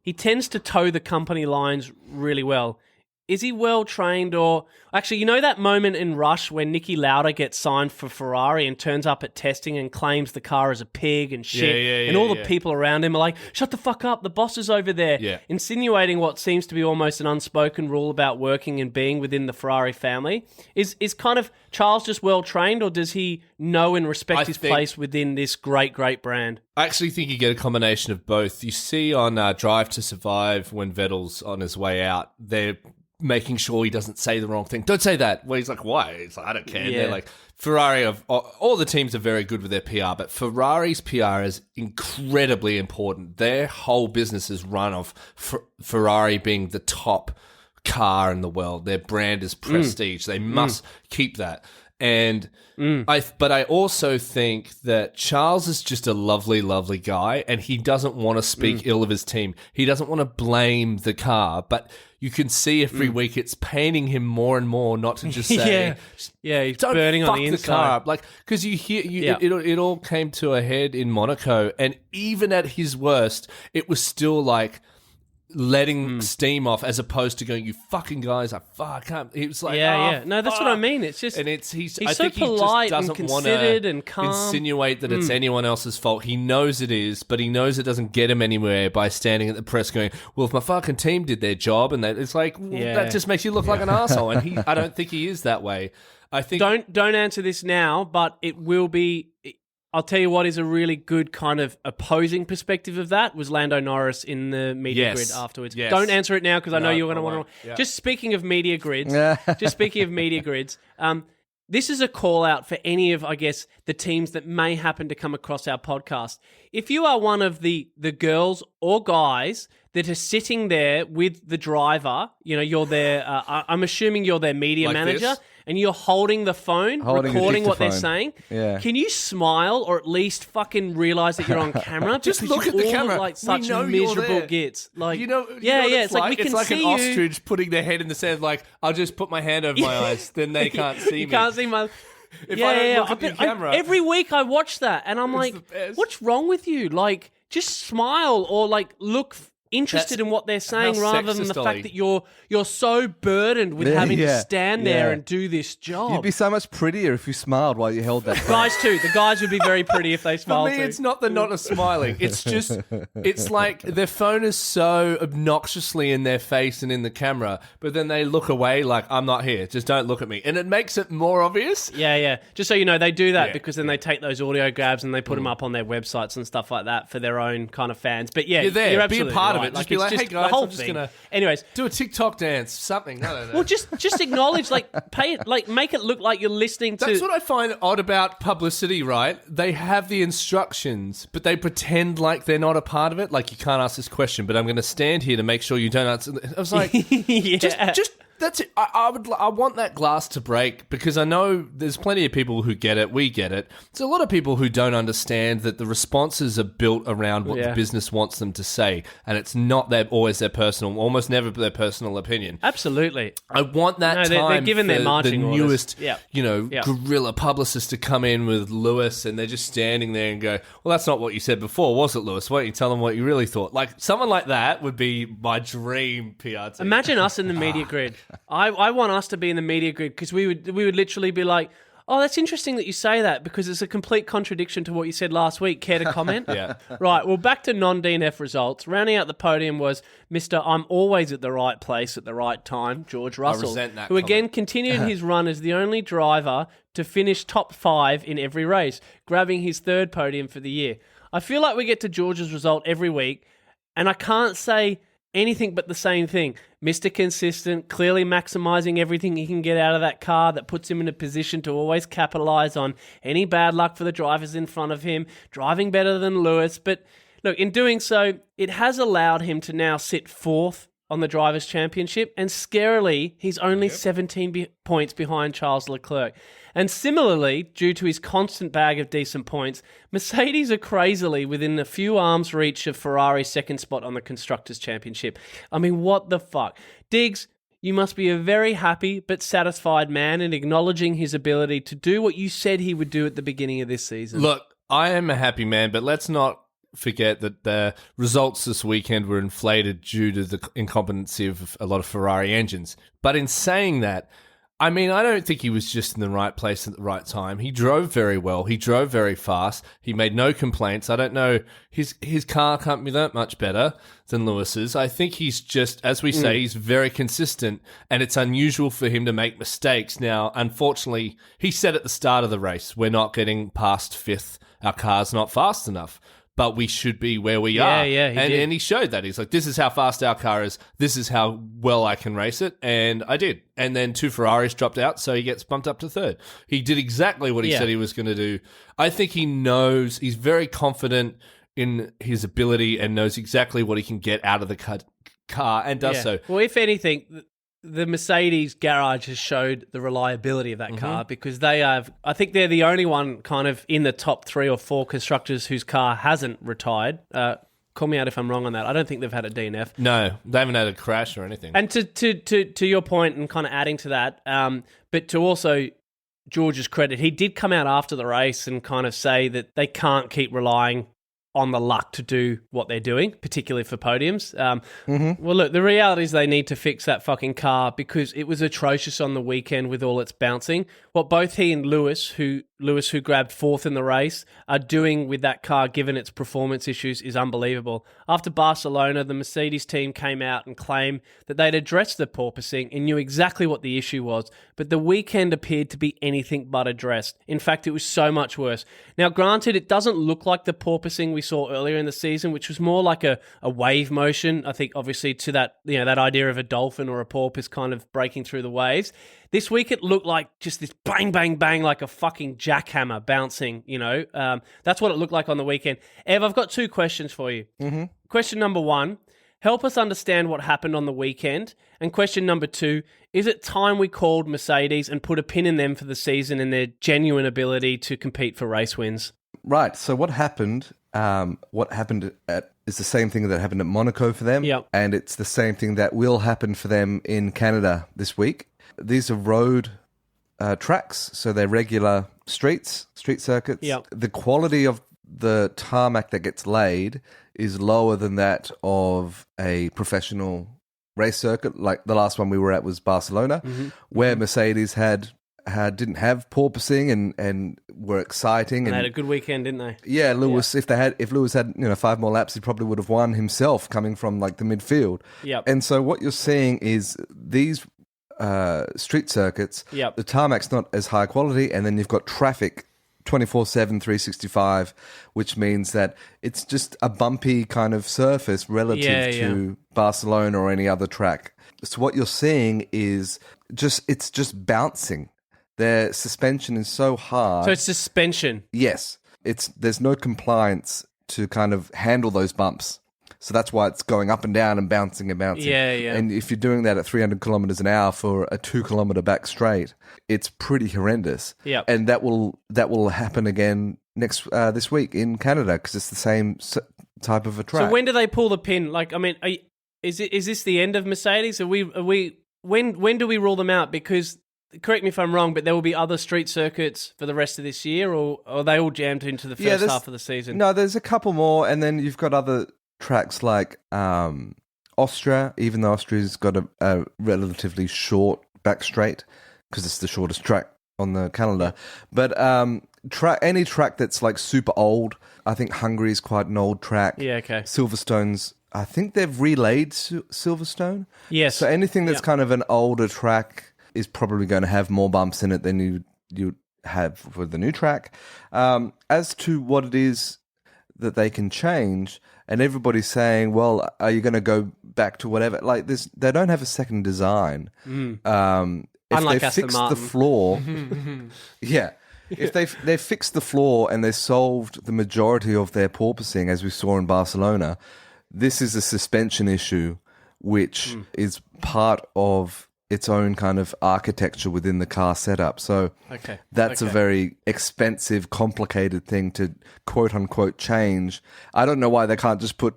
He tends to toe the company lines really well. Is he well trained, or actually, you know that moment in Rush when Niki Lauda gets signed for Ferrari and turns up at testing and claims the car is a pig and shit, and all the people around him are like, "Shut the fuck up, the boss is over there," insinuating what seems to be almost an unspoken rule about working and being within the Ferrari family. Is kind of Charles just well trained, or does he know and respect his place within this great brand? I actually think you get a combination of both. You see on Drive to Survive when Vettel's on his way out, they're making sure he doesn't say the wrong thing. Don't say that. Well, he's like, why? He's like, I don't care. Yeah. They're like, Ferrari, all the teams are very good with their PR, but Ferrari's PR is incredibly important. Their whole business is run off Ferrari being the top car in the world. Their brand is prestige. They must keep that. And but I also think that Charles is just a lovely, lovely guy, and he doesn't want to speak ill of his team. He doesn't want to blame the car, but you can see every week it's paining him more and more not to just say, yeah, he's "Don't burning fuck on the the inside." car up." Like, because you hear, it all came to a head in Monaco, and even at his worst, it was still like letting steam off as opposed to going, "You fucking guys, I can't." He was like, yeah. No, that's what I fuck." mean. It's just, And I he's think so he just polite and doesn't want considered to and calm. insinuate that it's anyone else's fault. He knows it is, but he knows it doesn't get him anywhere by standing at the press going, "Well, if my fucking team did their job," and that it's like, that just makes you look like an asshole. And I don't think he is that way. I think Don't answer this now, but it will be. I'll tell you what is a really good kind of opposing perspective of that was Lando Norris in the media grid afterwards. Yes. Don't answer it now because I know No, you're going to I want won't. to. Yeah. Just speaking of media grids, this is a call out for any of, I guess, the teams that may happen to come across our podcast. If you are one of the girls or guys that are sitting there with the driver, you know, you're their, I'm assuming you're their media Like manager, this? and you're holding the phone, Holding a recording what they're dictaphone. saying. Yeah. Can you smile or at least fucking realize that you're on camera? Just Because look you at the all camera. Look like We such know you're miserable there. gits. Like, you know what it's like we can it's like see an you. ostrich putting their head in the sand. Like, I'll just put my hand over my eyes, then they can't see me. You can't see my. If I don't look at the camera, every week I watch that and I'm like, the best. what's wrong with you? Like, just smile or like look interested in what they're saying how rather than sexist, the Ollie. fact that you're so burdened with having to stand there and do this job. You'd be so much prettier if you smiled while you held that phone. Guys too. The guys would be very pretty if they For smiled me, too. it's not the not a smiling. It's just, it's like their phone is so obnoxiously in their face and in the camera, but then they look away like, I'm not here. Just don't look at me. And it makes it more obvious. Yeah. Just so you know, they do that Yeah, because then they take those audio grabs and they put them up on their websites and stuff like that for their own kind of fans. But yeah, You're there. You're Be a absolutely part of right. it. Just be like, it's hey, guys, the whole I'm just thing. gonna- Anyways, Do a TikTok dance, something. I don't know. well, just acknowledge, like, pay it, like, make it look like you're listening to. That's what I find odd about publicity, right? They have the instructions, but they pretend like they're not a part of it. Like, you can't ask this question, but I'm going to stand here to make sure you don't answer. I was like, yeah. just that's it. I want that glass to break because I know there's plenty of people who get it. We get it. There's a lot of people who don't understand that the responses are built around what the business wants them to say, and it's not always their personal, almost never their personal opinion. Absolutely. I want that No, time they're given for their marching the orders. newest, Yeah. guerrilla publicist to come in with Lewis, and they're just standing there and go, well, that's not what you said before, was it, Lewis? Why don't you tell them what you really thought? Like, someone like that would be my dream PR team. Imagine us in the media grid. I want us to be in the media grid because we would literally be like, oh, that's interesting that you say that because it's a complete contradiction to what you said last week. Care to comment? Yeah. Right, well, back to non-DNF results. Rounding out the podium was Mr. I'm always at the right place at the right time, George Russell, resent that who again comment. continued his run as the only driver to finish top 5 in every race, grabbing his 3rd podium for the year. I feel like we get to George's result every week, and I can't say anything but the same thing. Mr. Consistent, clearly maximising everything he can get out of that car that puts him in a position to always capitalise on any bad luck for the drivers in front of him, driving better than Lewis. But look, in doing so, it has allowed him to now sit 4th on the Drivers' Championship, and scarily, he's only 17 points behind Charles Leclerc. And similarly, due to his constant bag of decent points, Mercedes are crazily within a few arms reach of Ferrari's 2nd spot on the Constructors' Championship. I mean, what the fuck? Digz, you must be a very happy but satisfied man in acknowledging his ability to do what you said he would do at the beginning of this season. Look, I am a happy man, but let's not forget that the results this weekend were inflated due to the incompetency of a lot of Ferrari engines. But in saying that, I mean, I don't think he was just in the right place at the right time. He drove very well. He drove very fast. He made no complaints. I don't know. His car can't be that much better than Lewis's. I think he's just, as we say, he's very consistent, and it's unusual for him to make mistakes. Now, unfortunately, he said at the start of the race, we're not getting past 5th. Our car's not fast enough. But we should be where we are. Yeah, he did. And he showed that. He's like, this is how fast our car is. This is how well I can race it. And I did. And then 2 Ferraris dropped out, so he gets bumped up to 3rd. He did exactly what he said he was going to do. I think he knows, he's very confident in his ability and knows exactly what he can get out of the car and does so. Well, if anything, the Mercedes garage has showed the reliability of that car because they have, I think they're the only one kind of in the top 3 or 4 constructors whose car hasn't retired. Call me out if I'm wrong on that. I don't think they've had a DNF. No, they haven't had a crash or anything. And to your point and kind of adding to that, but to also George's credit, he did come out after the race and kind of say that they can't keep relying on the luck to do what they're doing, particularly for podiums. Well, look, the reality is they need to fix that fucking car because it was atrocious on the weekend with all its bouncing. What both he and Lewis, who grabbed 4th in the race, are doing with that car, given its performance issues, is unbelievable. After Barcelona, the Mercedes team came out and claimed that they'd addressed the porpoising and knew exactly what the issue was, but the weekend appeared to be anything but addressed. In fact, it was so much worse. Now, granted, it doesn't look like the porpoising we saw earlier in the season, which was more like a wave motion. I think, obviously, to that, that idea of a dolphin or a porpoise kind of breaking through the waves. This week, it looked like just this bang, bang, bang, like a fucking jackhammer bouncing, That's what it looked like on the weekend. Ev, I've got 2 questions for you. Question number 1, help us understand what happened on the weekend. And question number 2, is it time we called Mercedes and put a pin in them for the season and their genuine ability to compete for race wins? Right. So what happened? Is the same thing that happened at Monaco for them, and it's the same thing that will happen for them in Canada this week. These are road tracks, so they're regular street circuits. Yep. The quality of the tarmac that gets laid is lower than that of a professional race circuit. Like the last one we were at was Barcelona, where Mercedes didn't have porpoising and were exciting. They and had a good weekend, didn't they? Yeah, Lewis. If Lewis had 5 more laps, he probably would have won himself coming from like the midfield. Yep. And so what you're seeing is these street circuits. Yep. The tarmac's not as high quality, and then you've got traffic 24/7, 365, which means that it's just a bumpy kind of surface relative to Barcelona or any other track. So what you're seeing is it's just bouncing. Their suspension is so hard. So it's suspension. Yes. There's no compliance to kind of handle those bumps. So that's why it's going up and down and bouncing and bouncing. Yeah, yeah. And if you're doing that at 300 kilometers an hour for a 2 kilometer back straight, it's pretty horrendous. Yep. And that will happen again this week in Canada because it's the same type of a track. So when do they pull the pin? Like, I mean, is this the end of Mercedes? Are we when do we rule them out? Because correct me if I'm wrong, but there will be other street circuits for the rest of this year, or are they all jammed into the first half of the season? No, there's a couple more, and then you've got other tracks like Austria, even though Austria's got a relatively short back straight because it's the shortest track on the calendar. But any track that's like super old, I think Hungary is quite an old track. Yeah, okay. Silverstone's, I think they've relayed Silverstone. Yes. So anything that's kind of an older track is probably going to have more bumps in it than you have for the new track. As to what it is that they can change, and everybody's saying, well, are you going to go back to whatever? Like this, they don't have a second design. If Unlike they Aston fixed the Martin. floor, yeah. If they fixed the floor and they solved the majority of their porpoising, as we saw in Barcelona, this is a suspension issue, which is part of its own kind of architecture within the car setup. So that's a very expensive, complicated thing to quote unquote change. I don't know why they can't just put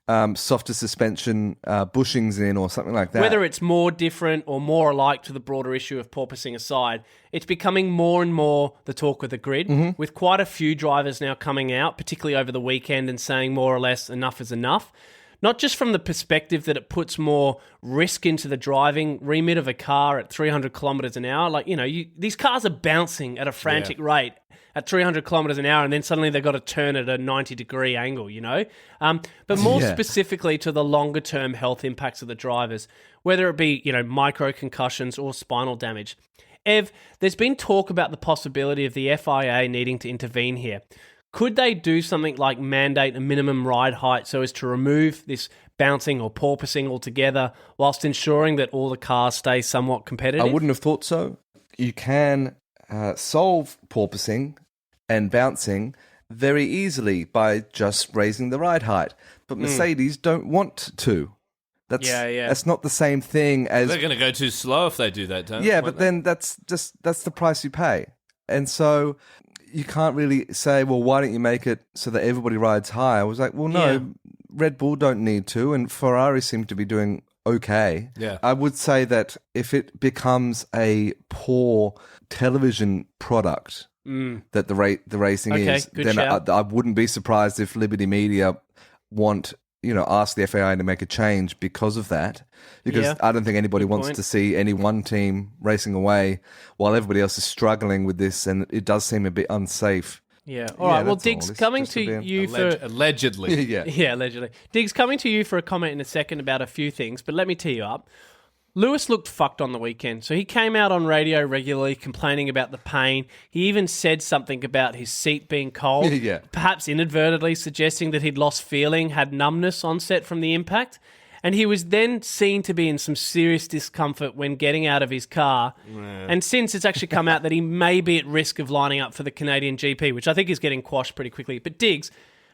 softer suspension bushings in or something like that. Whether it's more different or more alike to the broader issue of porpoising aside, it's becoming more and more the talk of the grid, with quite a few drivers now coming out, particularly over the weekend, and saying more or less enough is enough. Not just from the perspective that it puts more risk into the driving remit of a car at 300 kilometers an hour. Like, these cars are bouncing at a frantic rate at 300 kilometers an hour, and then suddenly they've got to turn at a 90-degree angle, But more specifically to the longer-term health impacts of the drivers, whether it be, micro concussions or spinal damage. Ev, there's been talk about the possibility of the FIA needing to intervene here. Could they do something like mandate a minimum ride height so as to remove this bouncing or porpoising altogether, whilst ensuring that all the cars stay somewhat competitive? I wouldn't have thought so. You can solve porpoising and bouncing very easily by just raising the ride height. But Mercedes don't want to. That's not the same thing as... They're going to go too slow if they do that, don't they? Yeah, but then that's the price you pay. And so you can't really say, well, why don't you make it so that everybody rides high? I was like, well, no, Red Bull don't need to, and Ferrari seem to be doing okay. Yeah. I would say that if it becomes a poor television product that the racing is, then I wouldn't be surprised if Liberty Media ask the FAI to make a change because of that. Because I don't think anybody wants to see any one team racing away while everybody else is struggling with this, and it does seem a bit unsafe. Yeah. All right. Well, Digz, coming to you for... Allegedly. Yeah, allegedly. Digz, coming to you for a comment in a second about a few things, but let me tee you up. Lewis looked fucked on the weekend, so he came out on radio regularly complaining about the pain. He even said something about his seat being cold, perhaps inadvertently suggesting that he'd lost feeling, had numbness onset from the impact. And he was then seen to be in some serious discomfort when getting out of his car. And since it's actually come out that he may be at risk of lining up for the Canadian GP, which I think is getting quashed pretty quickly. But Digz,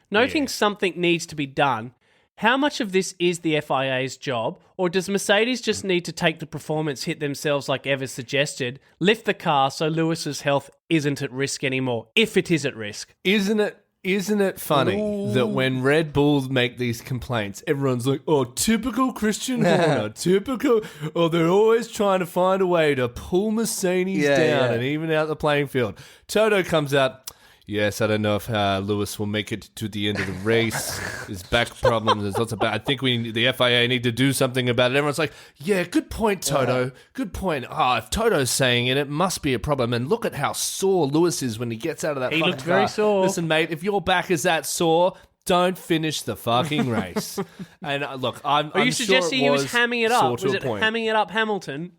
noting something needs to be done, how much of this is the FIA's job, or does Mercedes just need to take the performance hit themselves like Ever suggested, lift the car so Lewis's health isn't at risk anymore, if it is at risk? Isn't it funny that when Red Bull make these complaints, everyone's like, oh, typical Christian Horner, they're always trying to find a way to pull Mercedes down and even out the playing field. Toto comes out, yes, I don't know if Lewis will make it to the end of the race. His back problems. There's lots of I think the FIA need to do something about it. Everyone's like, yeah, good point, Toto. Good point. If Toto's saying it must be a problem. And look at how sore Lewis is when he gets out of that. He fucking looked very car. sore. Listen, mate, if your back is that sore, don't finish the fucking race. And look, I'm Are you suggesting he was hamming it up? Was it hamming it up Hamilton?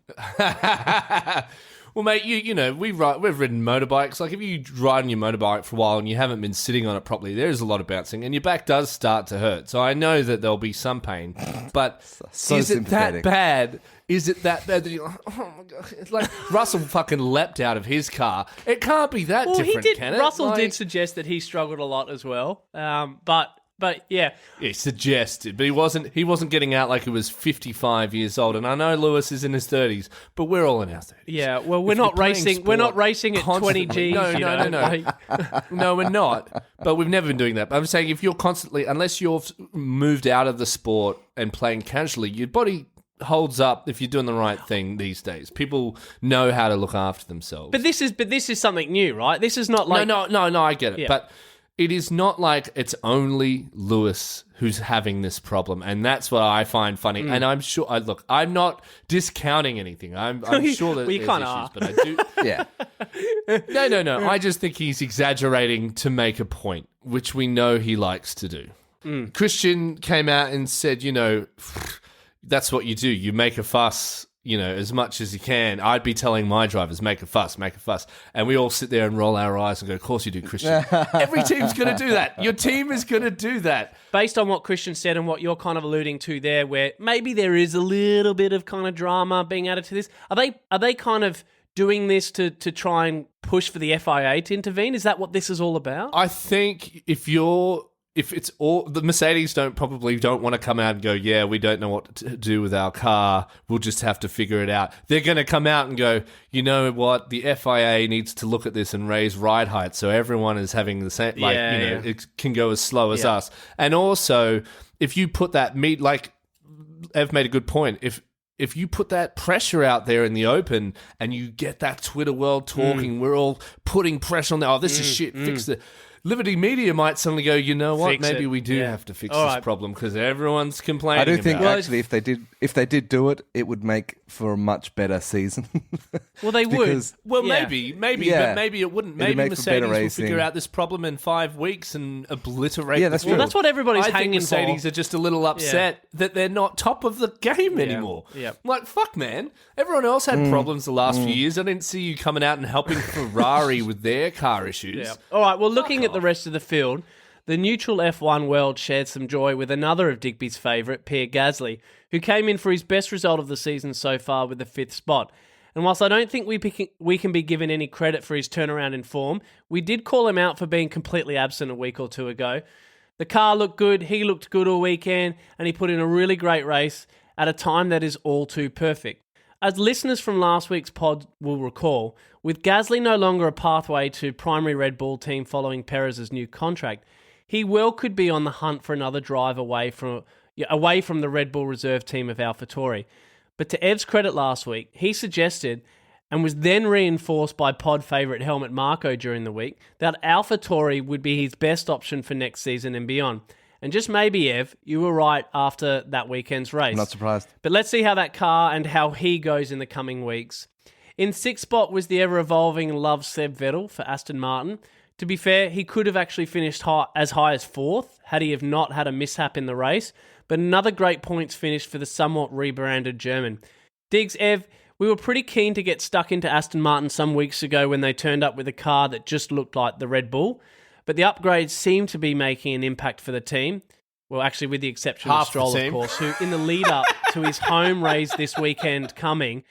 Well, mate, you know, we've ridden motorbikes. Like, if you ride on your motorbike for a while and you haven't been sitting on it properly, there's a lot of bouncing, and your back does start to hurt. So I know that there'll be some pain, but So is it sympathetic. that bad? Is it that bad that you're like, oh my god? It's like Russell fucking leapt out of his car. It can't be that different, he did. can it? Russell Like, did suggest that he struggled a lot as well. But yeah, he suggested, but he wasn't getting out like he was 55 years old. And I know Lewis is in his 30s, but we're all in our 30s. yeah. Well, we're If you're not playing racing. We're not racing at 20 constantly- Gs. No, you no, know? no. Like- No, we're not. But we've never been doing that. But I'm saying if you're constantly, unless you've moved out of the sport and playing casually, your body holds up if you're doing the right thing these days. People know how to look after themselves. But this is something new, right? This is not like no, I get it. Yeah. But it is not like it's only Lewis who's having this problem, and that's what I find funny. And I'm sure, I'm not discounting anything. I'm sure that Well, you there's kinda issues, are. but I do. Yeah. No. I just think he's exaggerating to make a point, which we know he likes to do. Christian came out and said, you know, that's what you do. You make a fuss, you know, as much as you can. I'd be telling my drivers, make a fuss. And we all sit there and roll our eyes and go, of course you do, Christian. Every team's going to do that. Your team is going to do that. based on what Christian said and what you're kind of alluding to there, where maybe there is a little bit of kind of drama being added to this. Are they kind of doing this to try and push for the FIA to intervene? Is that what this is all about? I think if it's all the Mercedes don't want to come out and go, yeah, we don't know what to do with our car, we'll just have to figure it out. They're going to come out and go, you know what, the FIA needs to look at this and raise ride height so everyone is having the same, it can go as slow as us. And also, if you put that like Ev made a good point, if you put that pressure out there in the open and you get that Twitter world talking, we're all putting pressure on that. Oh, this is shit. Fix it. Liberty Media might suddenly go, you know what? Maybe we do have to fix this problem because everyone's complaining. I do think about it. actually, if they did do it, it would make for a much better season. Well, they Because- would. Well, Yeah. maybe, Yeah. but maybe it wouldn't. It'd Maybe make for better Mercedes will racing. figure out this problem in 5 weeks and obliterate. Yeah, that's the true. Well, that's what everybody's I think hanging Mercedes for. are just a little upset that they're not top of the game anymore. Yeah. Like, fuck, man. Everyone else had problems the last few years. I didn't see you coming out and helping Ferrari with their car issues. Yeah. All right, well, looking at the rest of the field, the neutral F1 world shared some joy with another of Digby's favourite, Pierre Gasly, who came in for his best result of the season so far with the 5th spot. And whilst I don't think we can be given any credit for his turnaround in form, we did call him out for being completely absent a week or two ago. The car looked good, he looked good all weekend, and he put in a really great race at a time that is all too perfect. As listeners from last week's pod will recall, with Gasly no longer a pathway to primary Red Bull team following Perez's new contract, he well could be on the hunt for another drive away from the Red Bull reserve team of AlphaTauri. But to Ev's credit last week, he suggested, and was then reinforced by pod favourite Helmut Marko during the week, that AlphaTauri would be his best option for next season and beyond. And just maybe, Ev, you were right after that weekend's race. Not surprised. But let's see how that car and how he goes in the coming weeks. In 6th spot was the ever-evolving Love Seb Vettel for Aston Martin. To be fair, he could have actually finished as high as 4th had he have not had a mishap in the race, but another great points finish for the somewhat rebranded German. Digz, Ev, we were pretty keen to get stuck into Aston Martin some weeks ago when they turned up with a car that just looked like the Red Bull, but the upgrades seem to be making an impact for the team. Well, actually, with the exception of Stroll, of course, who in the lead-up to his home race this weekend coming,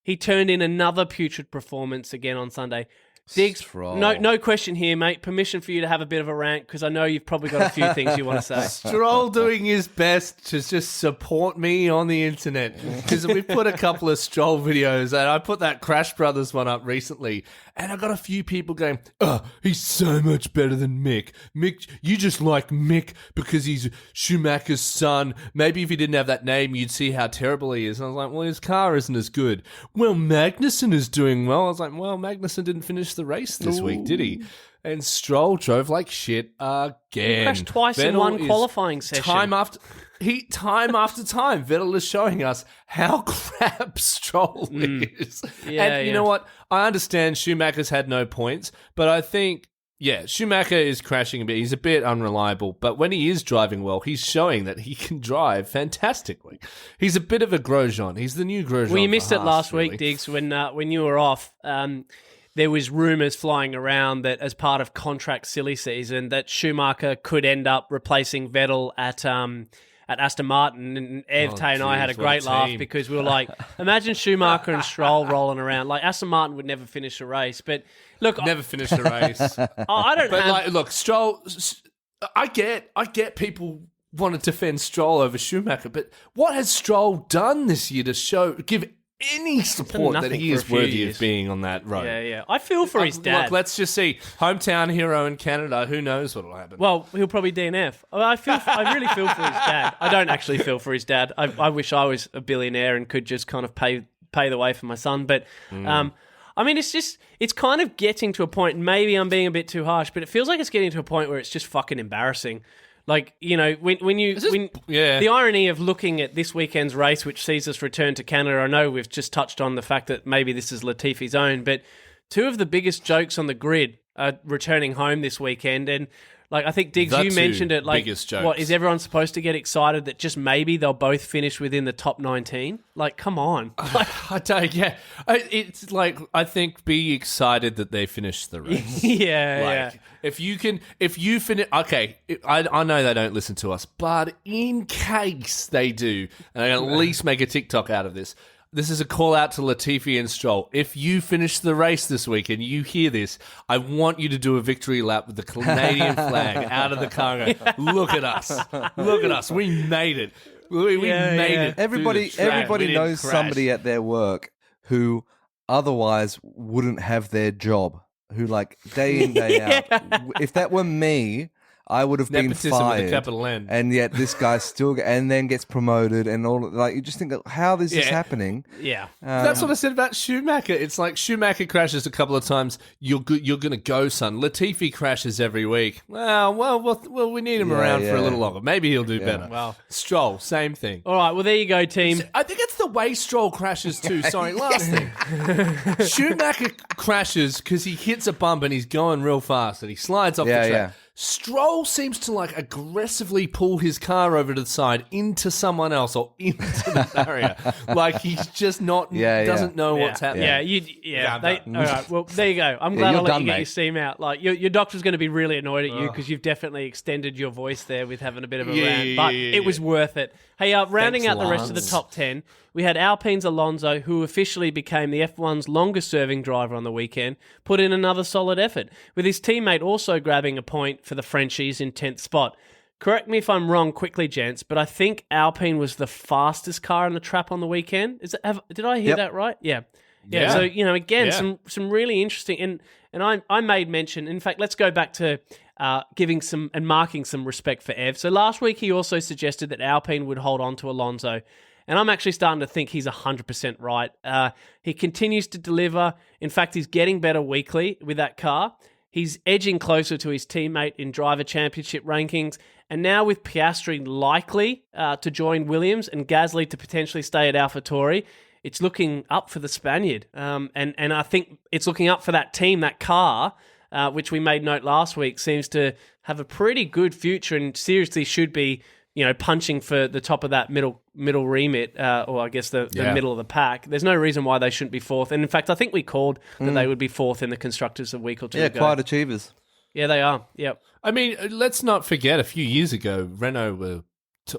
he turned in another putrid performance again on Sunday. Digz, Stroll. no question here, mate. Permission for you to have a bit of a rant because I know you've probably got a few things you want to say. Stroll doing his best to just support me on the internet because we put a couple of Stroll videos and I put that Crash Brothers one up recently and I got a few people going, oh, he's so much better than Mick. Mick, you just like Mick because he's Schumacher's son. Maybe if he didn't have that name, you'd see how terrible he is. And I was like, well, his car isn't as good. Well, Magnussen is doing well. I was like, well, Magnussen didn't finish the race this week, did he? And Stroll drove like shit again. Crashed twice in Vettel one is qualifying session. Time after time, Vettel is showing us how crap Stroll is. Yeah, and you know what? I understand Schumacher's had no points, but I think, Schumacher is crashing a bit. He's a bit unreliable, but when he is driving well, he's showing that he can drive fantastically. He's a bit of a Grosjean. He's the new Grosjean. Well, you missed it Haas, last really. week, Diggs, when you were off. There was rumours flying around that as part of contract silly season, that Schumacher could end up replacing Vettel at Aston Martin. And Ev, Tay and I had a geez, what great a laugh team. because we were like, imagine Schumacher and Stroll rolling around. Like, Aston Martin would never finish a race. But look, Never finished a race. I don't But have... look, Stroll. I get people want to defend Stroll over Schumacher, but what has Stroll done this year to give any support that nothing he for a is few worthy years. of being on that road? Yeah. I feel for his dad. Look, let's just see. Hometown hero in Canada. Who knows what'll happen? Well, he'll probably DNF. I really feel for his dad. I don't actually feel for his dad. I wish I was a billionaire and could just kind of pay the way for my son. But I mean, it's kind of getting to a point. Maybe I'm being a bit too harsh, but it feels like it's getting to a point where it's just fucking embarrassing. Like, you know, the irony of looking at this weekend's race, which sees us return to Canada. I know we've just touched on the fact that maybe this is Latifi's own, but two of the biggest jokes on the grid are returning home this weekend. And like, I think, Diggs, you mentioned it. Like, biggest jokes. what is everyone supposed to get excited that just maybe they'll both finish within the top 19? Like, come on. I don't. Yeah, it's like, I think, be excited that they finished the race. Yeah. If you finish, okay, I know they don't listen to us, but in case they do, and I at least make a TikTok out of this. This is a call out to Latifi and Stroll. If you finish the race this week and you hear this, I want you to do a victory lap with the Canadian flag out of the car and go, look at us. Look at us. We made it. We made it. Everybody knows somebody at their work who otherwise wouldn't have their job. Who, like, day in, day out. If that were me, I would have been Nepotism with a fired. capital N. And yet this guy still, and then gets promoted, and all. Like, you just think, how this is happening? Yeah. That's what I said about Schumacher. It's like Schumacher crashes a couple of times. You're going to go, son. Latifi crashes every week. Well, we need him around for a little longer. Maybe he'll do better. Wow. Stroll, same thing. All right, well, there you go, team. I think it's the way Stroll crashes too. Sorry, last thing. Schumacher crashes because he hits a bump and he's going real fast and he slides off the track. Yeah. Stroll seems to like aggressively pull his car over to the side into someone else or into the barrier. Like he's just not doesn't know what's happening. All right, well, there you go. I'm glad I let you get your steam out. Like your doctor's going to be really annoyed at you because you've definitely extended your voice there with having a bit of a rant. But it was worth it. Hey, rounding out the rest of the top 10, we had Alpine's Alonso, who officially became the F1's longest-serving driver on the weekend, put in another solid effort, with his teammate also grabbing a point for the Frenchies in 10th spot. Correct me if I'm wrong quickly, gents, but I think Alpine was the fastest car in the trap on the weekend. Did I hear that right? Yeah. So, again, some really interesting... And I made mention... In fact, let's go back to... giving some and marking some respect for Ev. So last week he also suggested that Alpine would hold on to Alonso, and I'm actually starting to think he's 100% right. He continues to deliver. In fact, he's getting better weekly with that car. He's edging closer to his teammate in driver championship rankings, and now with Piastri likely to join Williams and Gasly to potentially stay at AlphaTauri, it's looking up for the Spaniard. And I think it's looking up for that team, that car, which we made note last week, seems to have a pretty good future and seriously should be, punching for the top of that middle remit, or I guess the middle of the pack. There's no reason why they shouldn't be fourth. And in fact, I think we called that they would be fourth in the Constructors a week or two ago. Yeah, quite achievers. Yeah, they are. Yep. I mean, let's not forget a few years ago, Renault were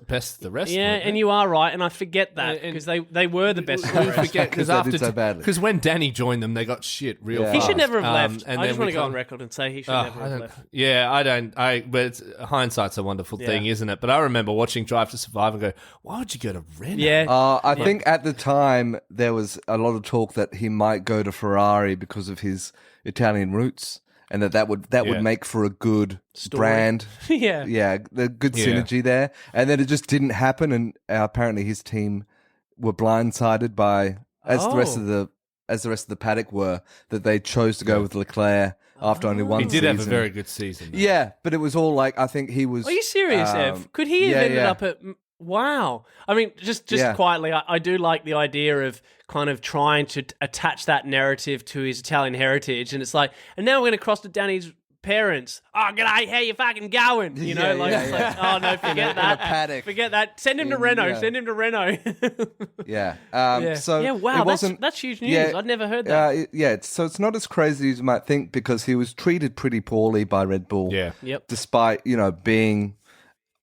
best of the rest. Yeah, and you are right, and I forget that because they were the best. We forget Because they did so badly. Because when Danny joined them, they got shit real fast. He should never have left. And I just then want to go on record and say he should never have left. Yeah, I don't. But hindsight's a wonderful thing, isn't it? But I remember watching Drive to Survive and go, why would you go to Renault? Yeah. I think at the time there was a lot of talk that he might go to Ferrari because of his Italian roots, and that would make for a good brand. Yeah. The good synergy there. And then it just didn't happen, and apparently his team were blindsided by, as the rest of the as the rest of the paddock were, that they chose to go with Leclerc after only one He season. did have a very good season. Though. Yeah, but it was all like, I think he was... Are you serious, Ev? Could he have ended up at... Wow. I mean, just quietly, I do like the idea of kind of trying to attach that narrative to his Italian heritage. And it's like, and now we're going to cross to Danny's parents. Oh, g'day, how you fucking going? You know, like, oh, no, forget that. Paddock. Forget that. Send him to Renault. Yeah. Send him to Renault. Yeah. So yeah, wow, it wasn't, that's huge news. I'd never heard that. So it's not as crazy as you might think, because he was treated pretty poorly by Red Bull. Yeah. Yep. Despite, being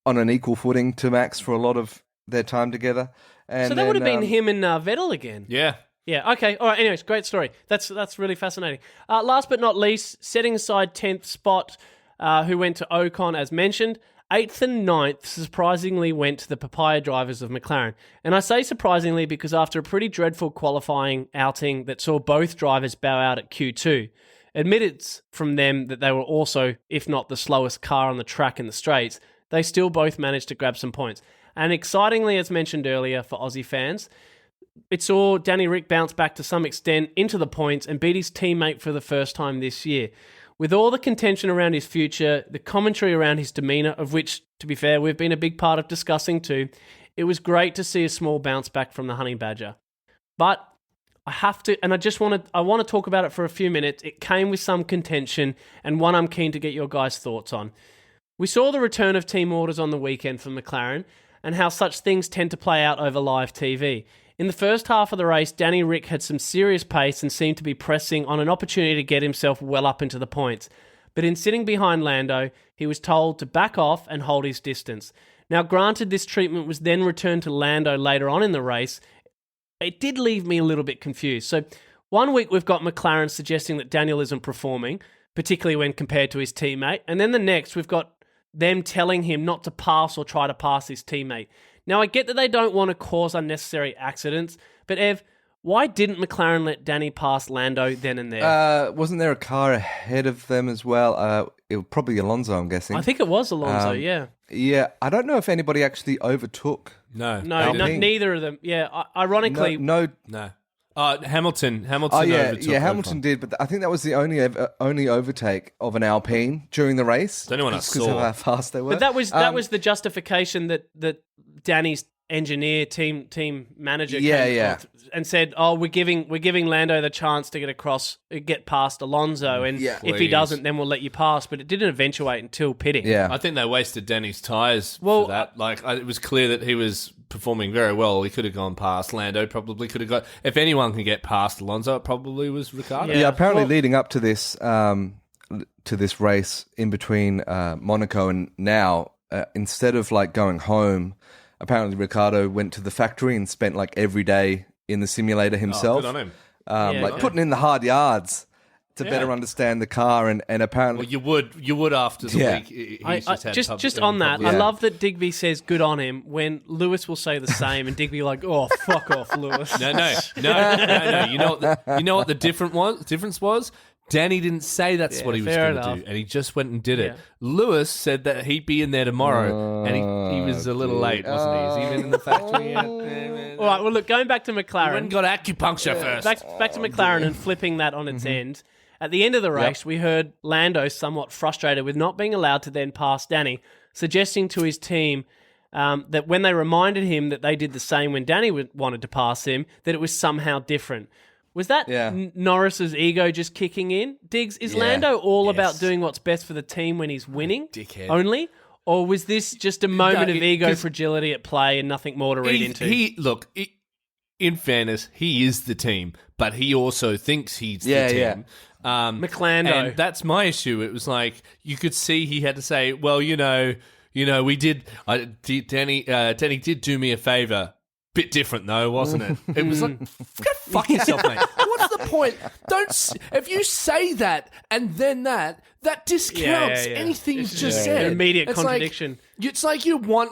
on an equal footing to Max for a lot of their time together. And So that would have been him and Vettel again. Yeah. Yeah, okay. All right, anyways, great story. That's really fascinating. Last but not least, setting aside 10th spot, who went to Ocon, as mentioned. 8th and 9th surprisingly went to the papaya drivers of McLaren. And I say surprisingly because after a pretty dreadful qualifying outing that saw both drivers bow out at Q2, admitted from them that they were also, if not the slowest car on the track in the straights, they still both managed to grab some points. And excitingly, as mentioned earlier for Aussie fans, it saw Danny Ric bounce back to some extent into the points and beat his teammate for the first time this year. With all the contention around his future, the commentary around his demeanour, of which, to be fair, we've been a big part of discussing too, it was great to see a small bounce back from the Honey Badger. But I have to, and I want to talk about it for a few minutes. It came with some contention, and one I'm keen to get your guys' thoughts on. We saw the return of team orders on the weekend for McLaren, and how such things tend to play out over live TV. In the first half of the race, Danny Ric had some serious pace and seemed to be pressing on an opportunity to get himself well up into the points. But in sitting behind Lando, he was told to back off and hold his distance. Now, granted, this treatment was then returned to Lando later on in the race. It did leave me a little bit confused. So, one week we've got McLaren suggesting that Daniel isn't performing, particularly when compared to his teammate. And then the next, we've got them telling him not to pass or try to pass his teammate. Now, I get that they don't want to cause unnecessary accidents, but Ev, why didn't McLaren let Danny pass Lando then and there? Wasn't there a car ahead of them as well? It was probably Alonso, I'm guessing. I think it was Alonso, yeah. Yeah, I don't know if anybody actually overtook. No, neither of them. Yeah, ironically... No. Hamilton Oh, yeah, overtook Hamilton Ocon. did, but I think that was the only overtake of an Alpine during the race. Anyone I just because saw. of how fast they were. But that was the justification that Danny's engineer, team manager came across and said, "Oh, we're giving Lando the chance to get past Alonso, and if he doesn't, then we'll let you pass." But it didn't eventuate until pitting. Yeah, I think they wasted Danny's tyres for that. It was clear that he was performing very well. He could have gone past Lando. Probably could have got. If anyone can get past Alonso, it probably was Ricciardo. Yeah. Apparently, leading up to this race in between Monaco and now, instead of going home. Apparently, Ricciardo went to the factory and spent every day in the simulator himself. Good on him. Putting in the hard yards to better understand the car, and apparently... Well, you would after the week. Just on that, I love that Digby says good on him when Lewis will say the same, and Digby oh, fuck off, Lewis. No. You know what the difference was? Danny didn't say that's what he was going to do, and he just went and did it. Lewis said that he'd be in there tomorrow, and he was a little late, wasn't he? Is he even in the factory yet? All right, well, look, going back to McLaren. He went and got acupuncture first. Back to McLaren and flipping that on its end. At the end of the race, we heard Lando somewhat frustrated with not being allowed to then pass Danny, suggesting to his team that when they reminded him that they did the same when Danny wanted to pass him, that it was somehow different. Was that Norris's ego just kicking in? Digz, is Lando all about doing what's best for the team when he's winning only? Or was this just a moment of ego fragility at play and nothing more to read into? In fairness, he is the team, but he also thinks he's the team. McLando. And that's my issue. It was you could see he had to say, well, we did... Danny did do me a favour. Bit different though, wasn't it? It was go fuck yourself, mate. What's the point? If you say that and then that discounts anything you've just said. Immediate contradiction. It's like you want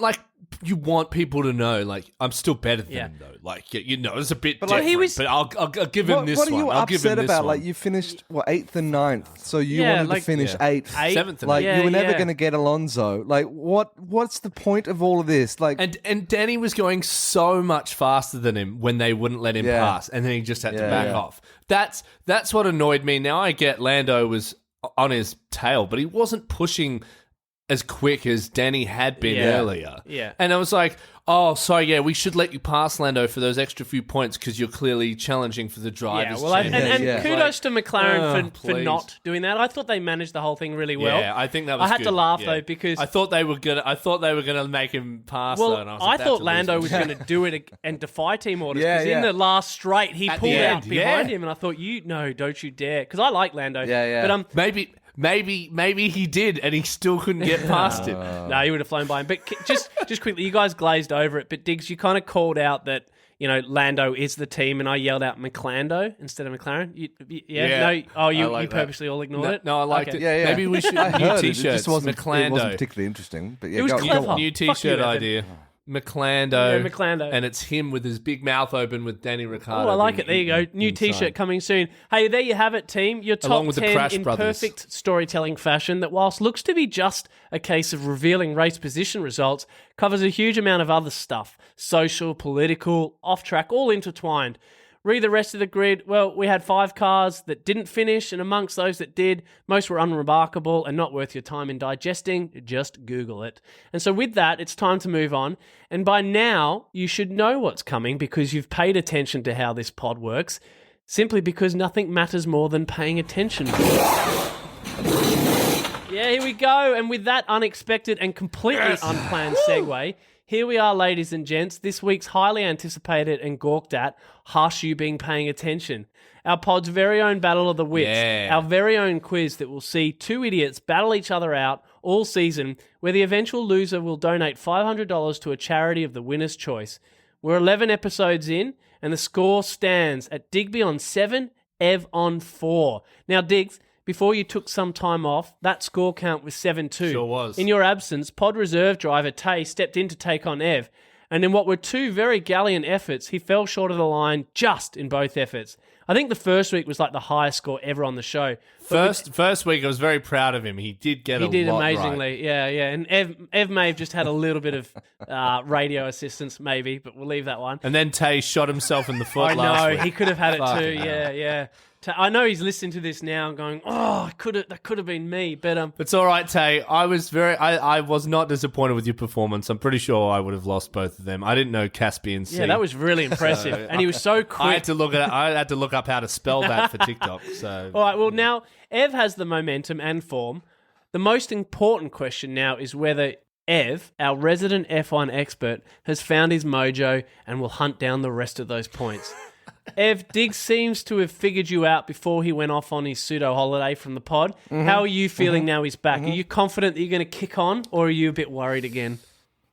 you want people to know, like, I'm still better than him, though. Like, it's a bit different, but I'll give him this one. What are you I'll give him upset this about? one. Like, you finished, 8th and 9th, so you wanted to finish 8th. 7th and Like, 8th. you were never going to get Alonso. Like, what's the point of all of this? Like, And Danny was going so much faster than him when they wouldn't let him pass, and then he just had to back off. That's what annoyed me. Now I get Lando was on his tail, but he wasn't pushing as quick as Danny had been earlier. Yeah. And I was like, oh, sorry, we should let you pass, Lando, for those extra few points because you're clearly challenging for the drivers' and kudos to McLaren for not doing that. I thought they managed the whole thing really well. Yeah, I think that was I had good. to laugh though because I thought they were gonna make him pass. Well, though, and I thought Lando was going to do it and defy team orders. Yeah, Because in the last straight, he pulled out behind him, and I thought, don't you dare! Because I like Lando. Yeah. But Maybe he did, and he still couldn't get past him. No, he would have flown by him. But just quickly, you guys glazed over it. But Digz, you kind of called out that Lando is the team, and I yelled out McLando instead of McLaren. You purposely all ignored it. No, I liked it. Yeah. Maybe we should I new heard t-shirts. it. It just wasn't McLando. particularly interesting. But yeah, It was clever. New Fuck you, t-shirt Evan. idea. McLando. Yeah, McLando. And it's him with his big mouth open with Danny Ricciardo. Oh, I like it. There you go. New inside. T-shirt coming soon. Hey, there you have it, team. Your top Along with the 10 Crash in Brothers. perfect storytelling fashion that whilst looks to be just a case of revealing race position results, covers a huge amount of other stuff. Social, political, off-track, all intertwined. Read the rest of the grid. Well, we had 5 cars that didn't finish, and amongst those that did, most were unremarkable and not worth your time in digesting. Just Google it. And so with that, it's time to move on. And by now, you should know what's coming because you've paid attention to how this pod works, simply because nothing matters more than paying attention. Yeah, here we go. And with that unexpected and completely unplanned segue, here we are, ladies and gents, this week's highly anticipated and gawked at Haas You Being Paying Attention. Our pod's very own Battle of the Wits, our very own quiz that will see 2 idiots battle each other out all season, where the eventual loser will donate $500 to a charity of the winner's choice. We're 11 episodes in, and the score stands at Digby on 7, Ev on 4. Now, Diggs, before you took some time off, that score count was 7-2. Sure was. In your absence, pod reserve driver Tay stepped in to take on Ev, and in what were 2 very gallant efforts, he fell short of the line just in both efforts. I think the first week was like the highest score ever on the show. First week, I was very proud of him. He did get a lot He did right. amazingly, yeah. And Ev may have just had a little bit of radio assistance, maybe, but we'll leave that one. And then Tay shot himself in the foot I last know, week. he could have had it Fucking too, hell. yeah. I know he's listening to this now and going, oh, that could have been me, but It's all right, Tay. I was not disappointed with your performance. I'm pretty sure I would have lost both of them. I didn't know Caspian Sea. yeah, that was really impressive. And he was so quick. I had to look up how to spell that for TikTok. So All right, well, now Ev has the momentum and form. The most important question now is whether Ev, our resident F1 expert, has found his mojo and will hunt down the rest of those points. Ev, Digz seems to have figured you out before he went off on his pseudo holiday from the pod. How are you feeling now he's back? Are you confident that you're going to kick on, or are you a bit worried again?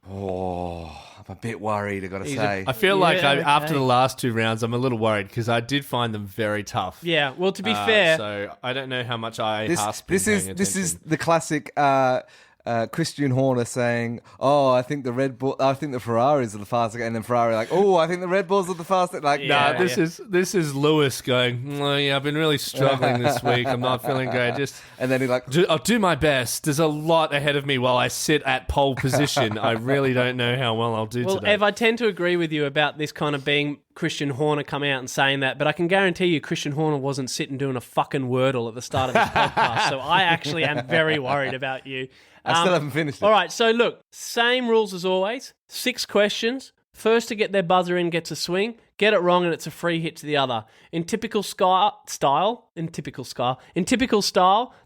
Oh, I'm a bit worried, I got to say. I feel like Yeah, after okay. the last 2 rounds, I'm a little worried because I did find them very tough. Yeah, well, to be fair, So I don't know how much I This is the classic Christian Horner saying, "Oh, I think the Ferraris are the fastest," and then Ferrari like, "Oh, I think the Red Bulls are the fastest." Like, Yeah. This is Lewis going, "Oh, yeah, I've been really struggling this week. I'm not feeling great. and then he like, I'll do my best. There's a lot ahead of me while I sit at pole position. I really don't know how well I'll do today." Ev, I tend to agree with you about this kind of being Christian Horner coming out and saying that, but I can guarantee you Christian Horner wasn't sitting doing a fucking Wordle at the start of this podcast, so I actually am very worried about you. I still haven't finished it. All right, so look, same rules as always. 6 questions. First to get their buzzer in gets a swing. Get it wrong and it's a free hit to the other. In typical style,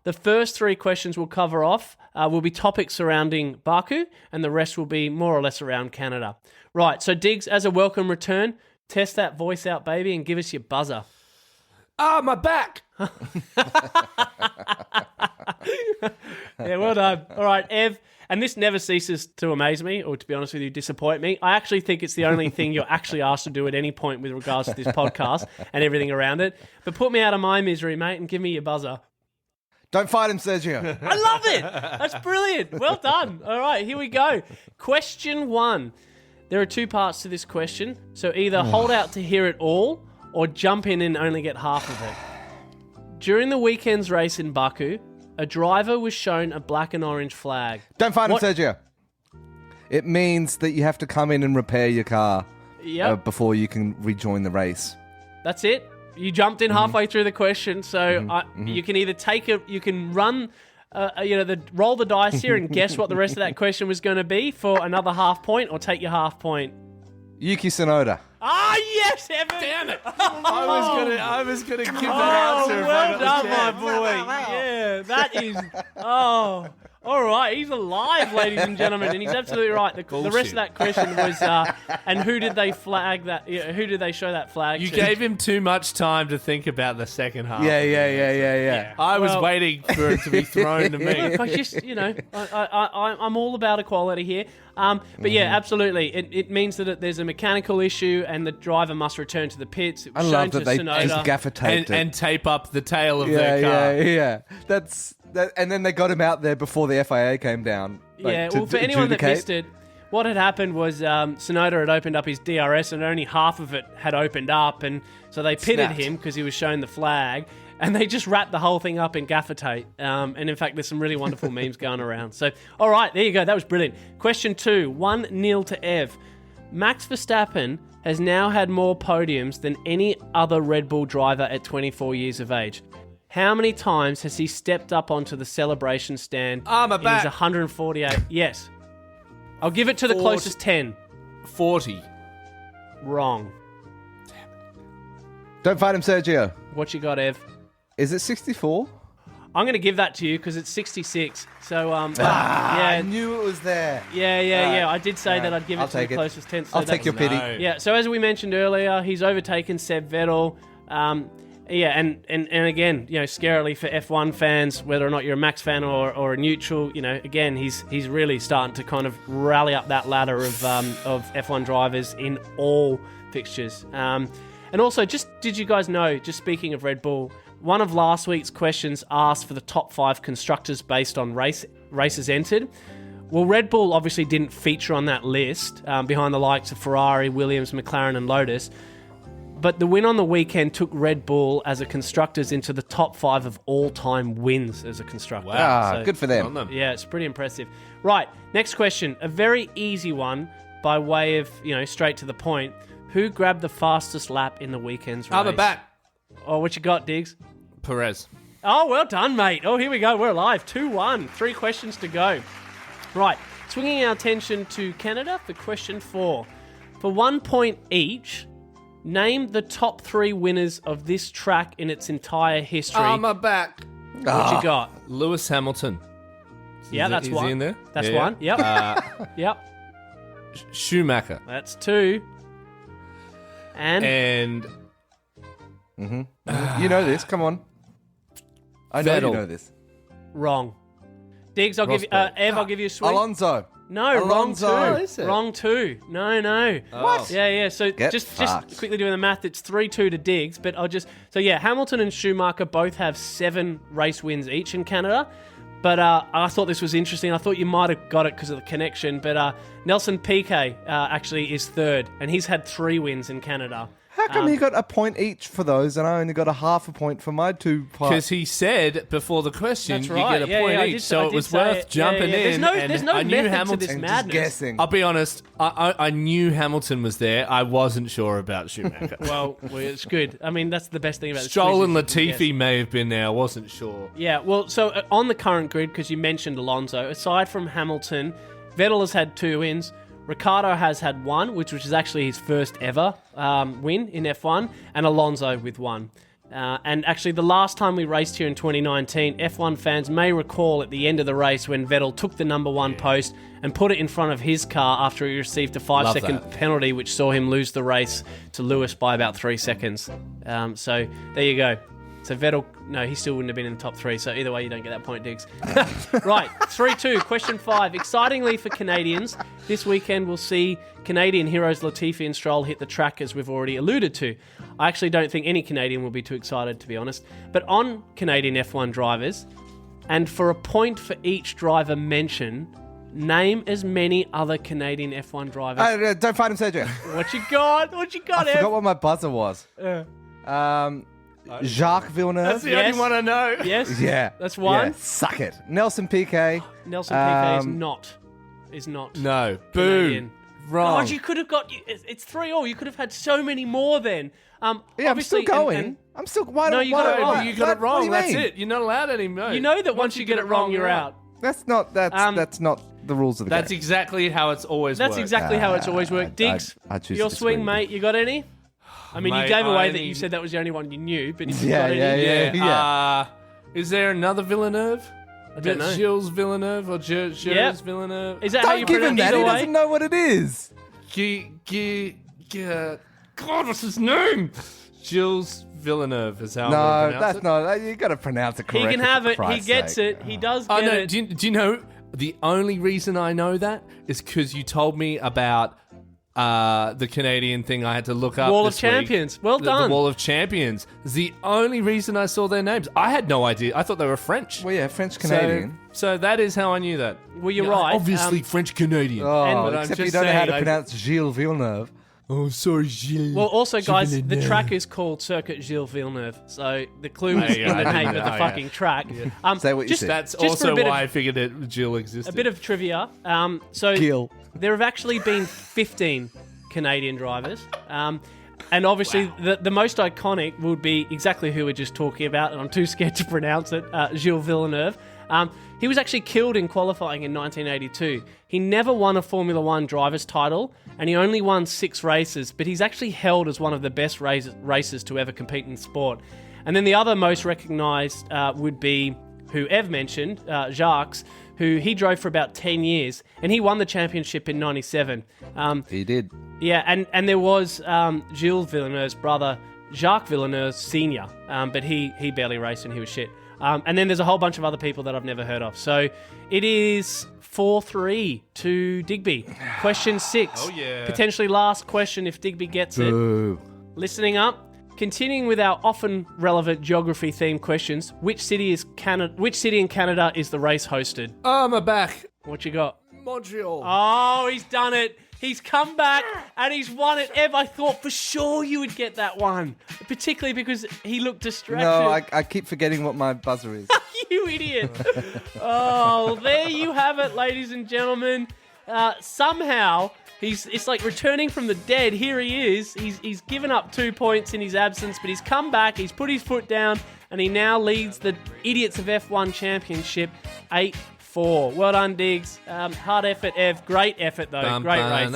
the first 3 questions we'll cover off will be topics surrounding Baku, and the rest will be more or less around Canada. Right, so Digz, as a welcome return, test that voice out, baby, and give us your buzzer. my back. Yeah, well done. All right, Ev, and this never ceases to amaze me, or to be honest with you, disappoint me. I actually think it's the only thing you're actually asked to do at any point with regards to this podcast and everything around it. But put me out of my misery, mate, and give me your buzzer. Don't fight him, Sergio. I love it. That's brilliant. Well done. All right, here we go. Question 1. There are 2 parts to this question, so either hold out to hear it all or jump in and only get half of it. During the weekend's race in Baku, a driver was shown a black and orange flag. Don't fight him, What- Sergio. It means that you have to come in and repair your car Yep, before you can rejoin the race. that's it. You jumped in halfway through the question, so you can either take it, you can run, roll the dice here and guess what the rest of that question was going to be for another half point, or take your half point. Yuki Tsunoda. Ah, yes, Evan! Damn it! I was gonna give that Oh, answer. well done, my boy. Yeah, that is. Oh, all right. He's alive, ladies and gentlemen, and he's absolutely right. The rest of that question was, and who did they flag that? Who did they show that flag? You to? gave him too much time to think about the second half. Yeah. I was Well- waiting for it to be thrown to me. Look, I just, I'm all about equality here. But yeah, absolutely. It means that there's a mechanical issue and the driver must return to the pits. It was I shown love to that they Tsunoda. just gaffer taped it. And tape up the tail of their car. Yeah. And then they got him out there before the FIA came down. Yeah, well, for anyone that missed it, what had happened was Tsunoda had opened up his DRS and only half of it had opened up, and so they pitted Snapped. him because he was shown the flag, and they just wrapped the whole thing up in gaffer tape. And in fact, there's some really wonderful memes going around. So, all right, there you go. That was brilliant. Question 2, 1-0 to Ev. Max Verstappen has now had more podiums than any other Red Bull driver at 24 years of age. How many times has he stepped up onto the celebration stand I'm a in his bat. 148? Yes. I'll give it to the 40. closest 10. 40. Wrong. Don't fight him, Sergio. What you got, Ev? Is it 64? I'm going to give that to you because it's 66. So, I yeah, knew it was there. yeah. I did say that I'd give I'll it to the take it. closest 10. So I'll take your that's- pity. No. Yeah, so as we mentioned earlier, he's overtaken Seb Vettel. And again, scarily for F1 fans, whether or not you're a Max fan or a neutral, again, he's really starting to kind of rally up that ladder of F1 drivers in all fixtures. And also, did you guys know, just speaking of Red Bull, one of last week's questions asked for the top 5 constructors based on races entered. Well, Red Bull obviously didn't feature on that list behind the likes of Ferrari, Williams, McLaren and Lotus. But the win on the weekend took Red Bull as a constructors into the top 5 of all-time wins as a constructor. Wow. So, Good for On them. them. yeah, it's pretty impressive. Right, next question. A very easy one by way of, straight to the point. Who grabbed the fastest lap in the weekend's race? I'm a bat. Oh, what you got, Digz? Perez. Oh, well done, mate. Oh, here we go. We're alive. 2-1. 3 questions to go. Right, swinging our attention to Canada for question 4. For 1 point each, name the top 3 winners of this track in its entire history. I'm a bat. What you got? Lewis Hamilton. Yeah, that's is one. he in there? That's Yeah, one. Yep. Yep. Schumacher. That's 2. And And You know this. Come on. I know Vettel. you know this. wrong. Diggs, I'll give you. Rosberg. Ev, I'll give you a swing. Alonso. No, Alonso. wrong Oh, 2. is it? Wrong 2. No. What? Yeah. So Get just fucked. quickly doing the math, it's 3-2 to Diggs. But Hamilton and Schumacher both have 7 race wins each in Canada. But I thought this was interesting. I thought you might have got it because of the connection. But Nelson Piquet actually is 3rd, and he's had 3 wins in Canada. How come he got a point each for those and I only got a half a point for my 2 parts? because he said before the question That's you right. get a Yeah, point yeah, I each, did- so I it did was say worth it. jumping Yeah. in. There's no I knew method to Hamilton. this and just madness. guessing. I'll be honest. I knew Hamilton was there. I wasn't sure about Schumacher. Well, it's good. I mean, that's the best thing about this Stroll quiz and is you can Latifi may have been there. I wasn't sure. Yeah, well, so on the current grid, because you mentioned Alonso, aside from Hamilton, Vettel has had 2 wins. Ricciardo has had 1, which was actually his first ever win in F1, and Alonso with 1. And actually, the last time we raced here in 2019, F1 fans may recall at the end of the race when Vettel took the number 1 post and put it in front of his car after he received a 5-second that. penalty, which saw him lose the race to Lewis by about 3 seconds. So there you go. So Vettel, no, he still wouldn't have been in the top 3. So either way, you don't get that point, Diggs. Right, 3-2. Question 5. Excitingly for Canadians, this weekend we'll see Canadian heroes Latifi and Stroll hit the track, as we've already alluded to. I actually don't think any Canadian will be too excited, to be honest. But on Canadian F1 drivers, And for a point for each driver mentioned, name as many other Canadian F1 drivers. Don't fight him, Sergio. What you got? What you got, I Ev? forgot what my buzzer was. Jacques Villeneuve. That's the Yes. only one I know. Yes? Yeah. That's one. Yeah, suck it. Nelson Piquet. Nelson Piquet Um, is not No. Canadian. Boo. Wrong. God, you could have got... It's 3-3. You could have had so many more then. Yeah, I'm Obviously, still going. and I'm still... Why No, don't- you why got it don't- wrong. why- You got it what do wrong. you That's mean? it. You're not allowed anymore. you know that once you get it wrong, you're out. That's not the rules of the That's game. exactly how it's always That's worked. exactly how it's always worked. Diggs, I choose your to swing, disagree. mate. You got any? I mean, you Mate, gave away I that need- you said that was the only one you knew, but if you Yeah, got any, yeah, yeah. Is there another Villeneuve? I don't know. Gilles Villeneuve or Gilles Yep. Villeneuve? Is that how Don't you give him pronounce that. it? He Either doesn't way? know what it is. God, what's his name? Gilles Villeneuve is how I'm No, gonna pronounce that's it. not. You got to pronounce it He correctly. can have for it. He Christ's gets sake. it. He does Oh get no! it. Do you know the only reason I know that is because you told me about the Canadian thing I had to look up. Wall of this week. Champions. Well The done. Wall of Champions. It's the only reason I saw their names. I had no idea. I thought they were French. Well, yeah, French Canadian. So that is how I knew that. Well, you're Yeah, right. Obviously French Canadian. Oh, but I'm except you just don't know how to saying, pronounce Gilles Villeneuve. Oh, sorry, Gilles. Well, also, guys, the Villeneuve. track is called Circuit Gilles Villeneuve, so the clue There is you in go. the name of the Yeah. fucking track. Say what you just, said. That's just for also a bit why of, I figured it Gilles existed. a bit of trivia. So Gil. there have actually been 15 Canadian drivers. And obviously, the most iconic would be exactly who we're just talking about, and I'm too scared to pronounce it, Gilles Villeneuve. He was actually killed in qualifying in 1982. He never won a Formula One driver's title, and he only won 6 races, but he's actually held as one of the best racers to ever compete in sport. And then the other most recognised would be who Ev mentioned, Jacques, who he drove for about 10 years, and he won the championship in 97. He did. Yeah, and there was Gilles Villeneuve's brother, Jacques Villeneuve Sr., but he barely raced and he was shit. And then there's a whole bunch of other people that I've never heard of. So it is 4-3 to Digby. Question 6. Oh, yeah. Potentially last question if Digby gets it. Boo. Listening up. Continuing with our often relevant geography-themed questions, which city in Canada is the race hosted? Oh, my back. What you got? Montreal. Oh, he's done it. He's come back and he's won it. Ev, I thought for sure you would get that one, particularly because he looked distracted. No, I keep forgetting what my buzzer is. You idiot. Oh, there you have it, ladies and gentlemen. Somehow, it's like returning from the dead. Here he is. He's given up 2 points in his absence, but he's come back. He's put his foot down, and he now leads the Idiots of F1 Championship 8-4. Well done, Diggs. Hard effort, Ev. Great effort, though. Great race.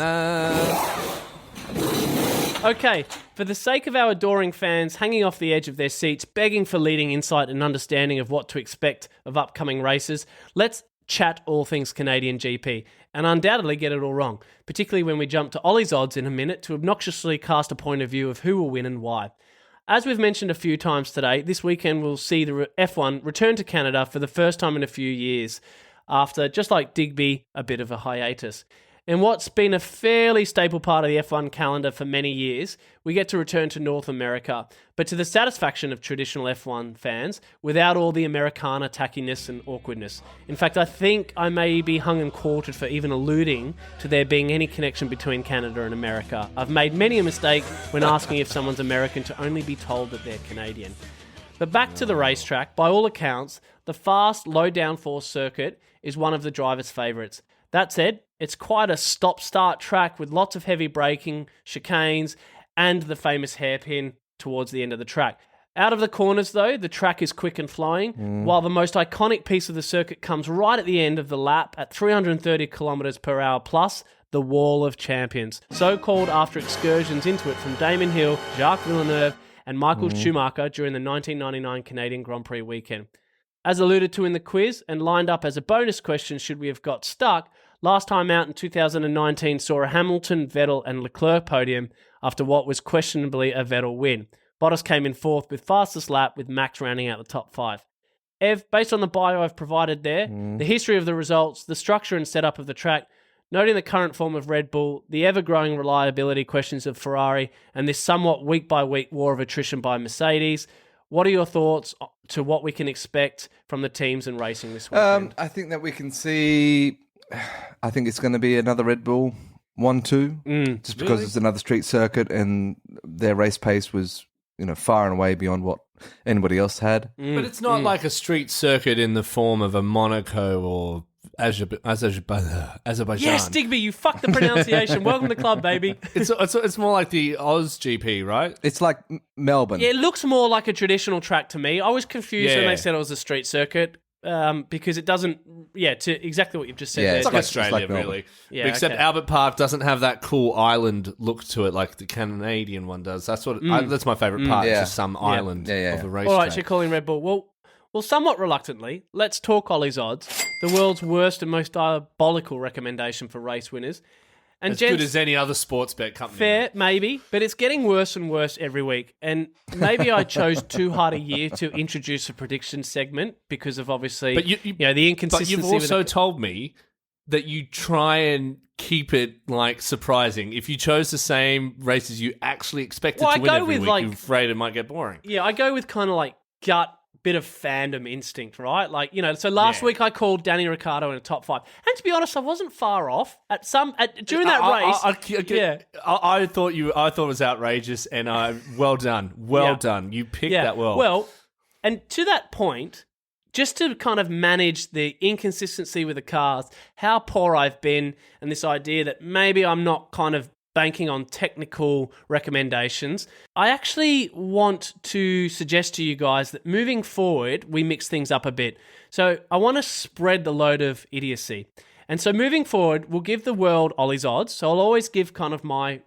Okay, for the sake of our adoring fans hanging off the edge of their seats, begging for leading insight and understanding of what to expect of upcoming races, let's chat all things Canadian GP, and undoubtedly get it all wrong, particularly when we jump to Ollie's odds in a minute to obnoxiously cast a point of view of who will win and why. As we've mentioned a few times today, this weekend we'll see the F1 return to Canada for the first time in a few years, after, just like Digby, a bit of a hiatus. In what's been a fairly staple part of the F1 calendar for many years, we get to return to North America, but to the satisfaction of traditional F1 fans, without all the Americana tackiness and awkwardness. In fact, I think I may be hung and quartered for even alluding to there being any connection between Canada and America. I've made many a mistake when asking if someone's American to only be told that they're Canadian. But back to the racetrack, by all accounts, the fast, low downforce circuit is one of the drivers' favourites. That said, it's quite a stop-start track with lots of heavy braking, chicanes, and the famous hairpin towards the end of the track. Out of the corners, though, the track is quick and flowing, while the most iconic piece of the circuit comes right at the end of the lap at 330 kilometres per hour plus, the Wall of Champions, so called after excursions into it from Damon Hill, Jacques Villeneuve, and Michael Schumacher during the 1999 Canadian Grand Prix weekend. As alluded to in the quiz, and lined up as a bonus question should we have got stuck, last time out in 2019 saw a Hamilton, Vettel and Leclerc podium after what was questionably a Vettel win. Bottas came in fourth with fastest lap, with Max rounding out the top 5. Ev, based on the bio I've provided there, the history of the results, the structure and setup of the track, noting the current form of Red Bull, the ever-growing reliability questions of Ferrari, and this somewhat week-by-week war of attrition by Mercedes, what are your thoughts to what we can expect from the teams and racing this weekend? I think that we can see. I think it's going to be another Red Bull 1-2, just because it's another street circuit and their race pace was, far and away beyond what anybody else had. But it's not like a street circuit in the form of a Monaco or Azerbaijan. Yes, Digby, you fucked the pronunciation. Welcome to the club, baby. It's more like the Oz GP, right? It's like Melbourne. Yeah, it looks more like a traditional track to me. I was confused when Yeah. they said it was a street circuit because it doesn't, to exactly what you've just said Yeah, there. It's like like- Australia, it's like Melbourne. really. Yeah, Except okay. Albert Park doesn't have that cool island look to it like the Canadian one does. That's that's my favourite part. Yeah. Just some island Yeah. of a All racetrack. right, so you're calling Red Bull. Well, somewhat reluctantly, let's talk Ollie's odds, the world's worst and most diabolical recommendation for race winners. And As gents, good as any other sports bet company. fair, maybe, but it's getting worse and worse every week. And maybe I chose too hard a year to introduce a prediction segment because of obviously, But the But inconsistency. you've also told me that you try and keep it like surprising. If you chose the same races you actually expected Well, to I win go every with, week, like- you're afraid it might get boring. Yeah, I go with kind of like gut bit of fandom instinct, right? Like, so last week I called Danny Ricciardo in a top 5. And to be honest, I wasn't far off during that race. I thought it was outrageous, and well done, done. You picked that well. Well, and to that point, just to kind of manage the inconsistency with the cars, how poor I've been, and this idea that maybe I'm not kind of banking on technical recommendations, I actually want to suggest to you guys that moving forward, we mix things up a bit. So I want to spread the load of idiocy. And so moving forward, we'll give the world Ollie's odds. So I'll always give kind of my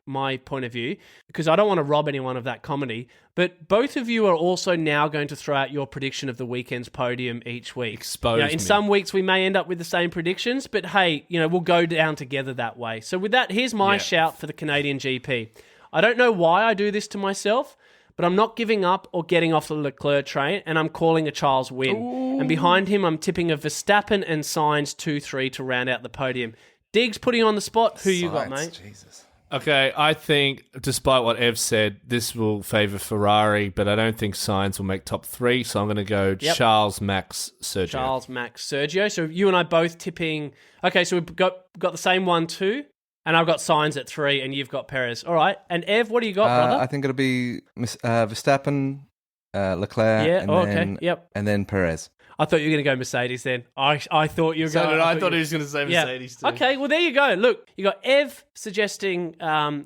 point of view because I don't want to rob anyone of that comedy. But both of you are also now going to throw out your prediction of the weekend's podium each week. Expose in me. some weeks we may end up with the same predictions, but hey, we'll go down together that way. So with that, here's my shout for the Canadian GP. I don't know why I do this to myself, but I'm not giving up or getting off the Leclerc train, and I'm calling a Charles win. Ooh. And behind him, I'm tipping a Verstappen and Sainz 2-3 to round out the podium. Diggs putting you on the spot. Who you got, mate? Jesus. Okay, I think, despite what Ev said, this will favour Ferrari, but I don't think Sainz will make top 3, so I'm going to go Charles, Max, Sergio. Charles, Max, Sergio. So you and I both tipping... Okay, so we've got the same one too, and I've got Sainz at 3, and you've got Perez. All right, and Ev, what do you got, brother? I think it'll be Verstappen, Leclerc, and then Perez. I thought you were going to go Mercedes then. I thought you were going... I thought he was going to say Mercedes too. Okay, well, there you go. Look, you got Ev suggesting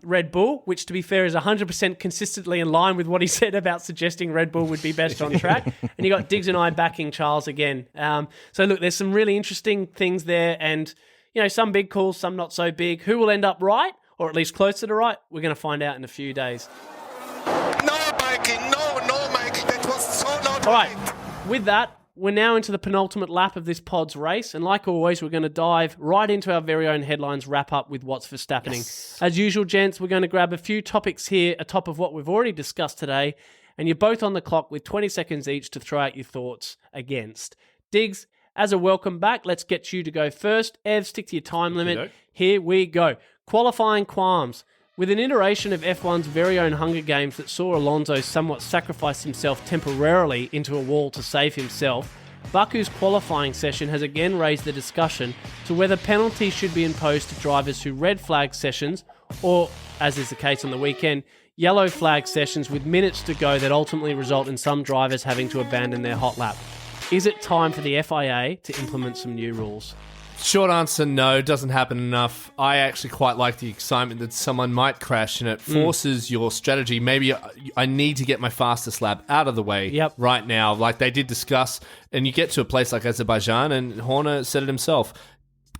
Red Bull, which, to be fair, is 100% consistently in line with what he said about suggesting Red Bull would be best on track. And you got Diggs and I backing Charles again. So, look, there's some really interesting things there. And, some big calls, some not so big. Who will end up right, or at least closer to right? We're going to find out in a few days. No, Mikey, no, Mikey. That was so not All right, with that, we're now into the penultimate lap of this pod's race, and like always, we're going to dive right into our very own headlines wrap-up with what's Verstappening. Yes. As usual, gents, we're going to grab a few topics here atop of what we've already discussed today, and you're both on the clock with 20 seconds each to throw out your thoughts against. Diggs, as a welcome back, let's get you to go first. Ev, stick to your time limit. Here we go. Qualifying qualms. With an iteration of F1's very own Hunger Games that saw Alonso somewhat sacrifice himself temporarily into a wall to save himself, Baku's qualifying session has again raised the discussion to whether penalties should be imposed to drivers who red flag sessions or, as is the case on the weekend, yellow flag sessions with minutes to go that ultimately result in some drivers having to abandon their hot lap. Is it time for the FIA to implement some new rules? Short answer, no, doesn't happen enough. I actually quite like the excitement that someone might crash, and it forces your strategy. Maybe I need to get my fastest lap out of the way right now, like they did discuss. And you get to a place like Azerbaijan, and Horner said it himself,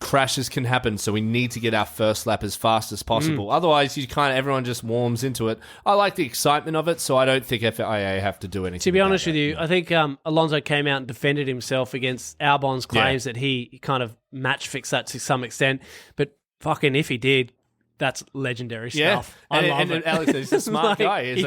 crashes can happen, so we need to get our first lap as fast as possible. Otherwise, everyone just warms into it. I like the excitement of it, so I don't think FIA have to do anything. To be honest with you, I think Alonso came out and defended himself against Albon's claims that he kind of match fixed that to some extent. But fucking if he did, that's legendary stuff. I love it. Alex, he's a smart guy. He's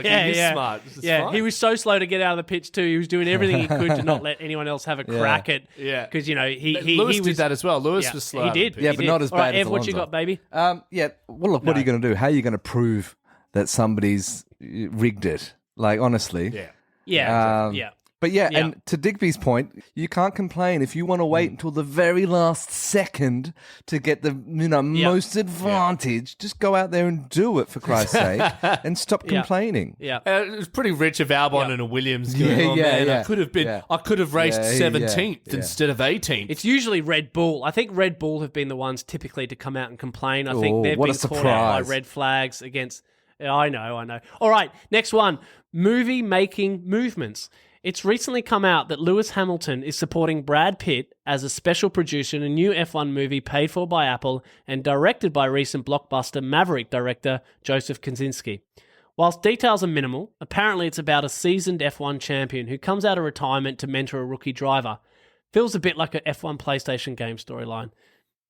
smart. Fine. He was so slow to get out of the pits too. He was doing everything he could to not let anyone else have a crack at. Yeah, because Lewis did that as well. Lewis was slow. He did. But not as bad right, as Ev, Alonso. what you got, baby? Well, look, what are you going to do? How are you going to prove that somebody's rigged it? Like, honestly. Yeah. But yeah, Yeah. and to Digby's point, you can't complain if you want to wait until the very last second to get the most advantage. Just go out there and do it, for Christ's sake, and stop complaining. Yeah. It was pretty rich of Albon and a Williams. Yeah, Going, yeah, yeah. I could have raced Yeah, 17th yeah. instead of 18th. It's usually Red Bull. I think Red Bull have been the ones typically to come out and complain. I Oh, think they've what a been caught out by surprise. red flags against... I know. All right, next one. Movie-making movements. It's recently come out that Lewis Hamilton is supporting Brad Pitt as a special producer in a new F1 movie paid for by Apple and directed by recent blockbuster Maverick director Joseph Kosinski. Whilst details are minimal, apparently it's about a seasoned F1 champion who comes out of retirement to mentor a rookie driver. Feels a bit like a F1 PlayStation game storyline.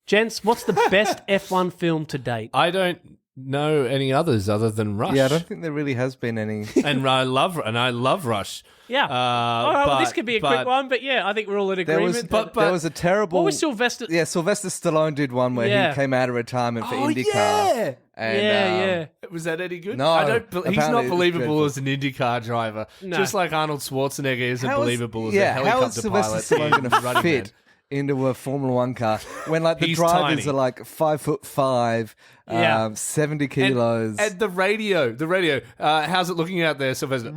Gents, what's the best F1 film to date? I don't know any others other than Rush. Yeah, I don't think there really has been any. and I love Rush. Yeah. All right, well, this could be a quick but- one, but yeah, I think we're all in agreement. There was a terrible. What was Sylvester? Yeah, Sylvester Stallone did one where Yeah. he came out of retirement for IndyCar. yeah. And, yeah. Was that any good? No, I don't. He's apparently not it was believable dreadful. as an IndyCar driver. No. Just like Arnold Schwarzenegger isn't How is- believable as yeah, a how is helicopter Sylvester pilot. Stallone in going to Running fit Man. into a Formula One car when like the He's drivers tiny. are like 5'5", Yeah. 70 kilos? And the radio. How's it looking out there, Sylvester?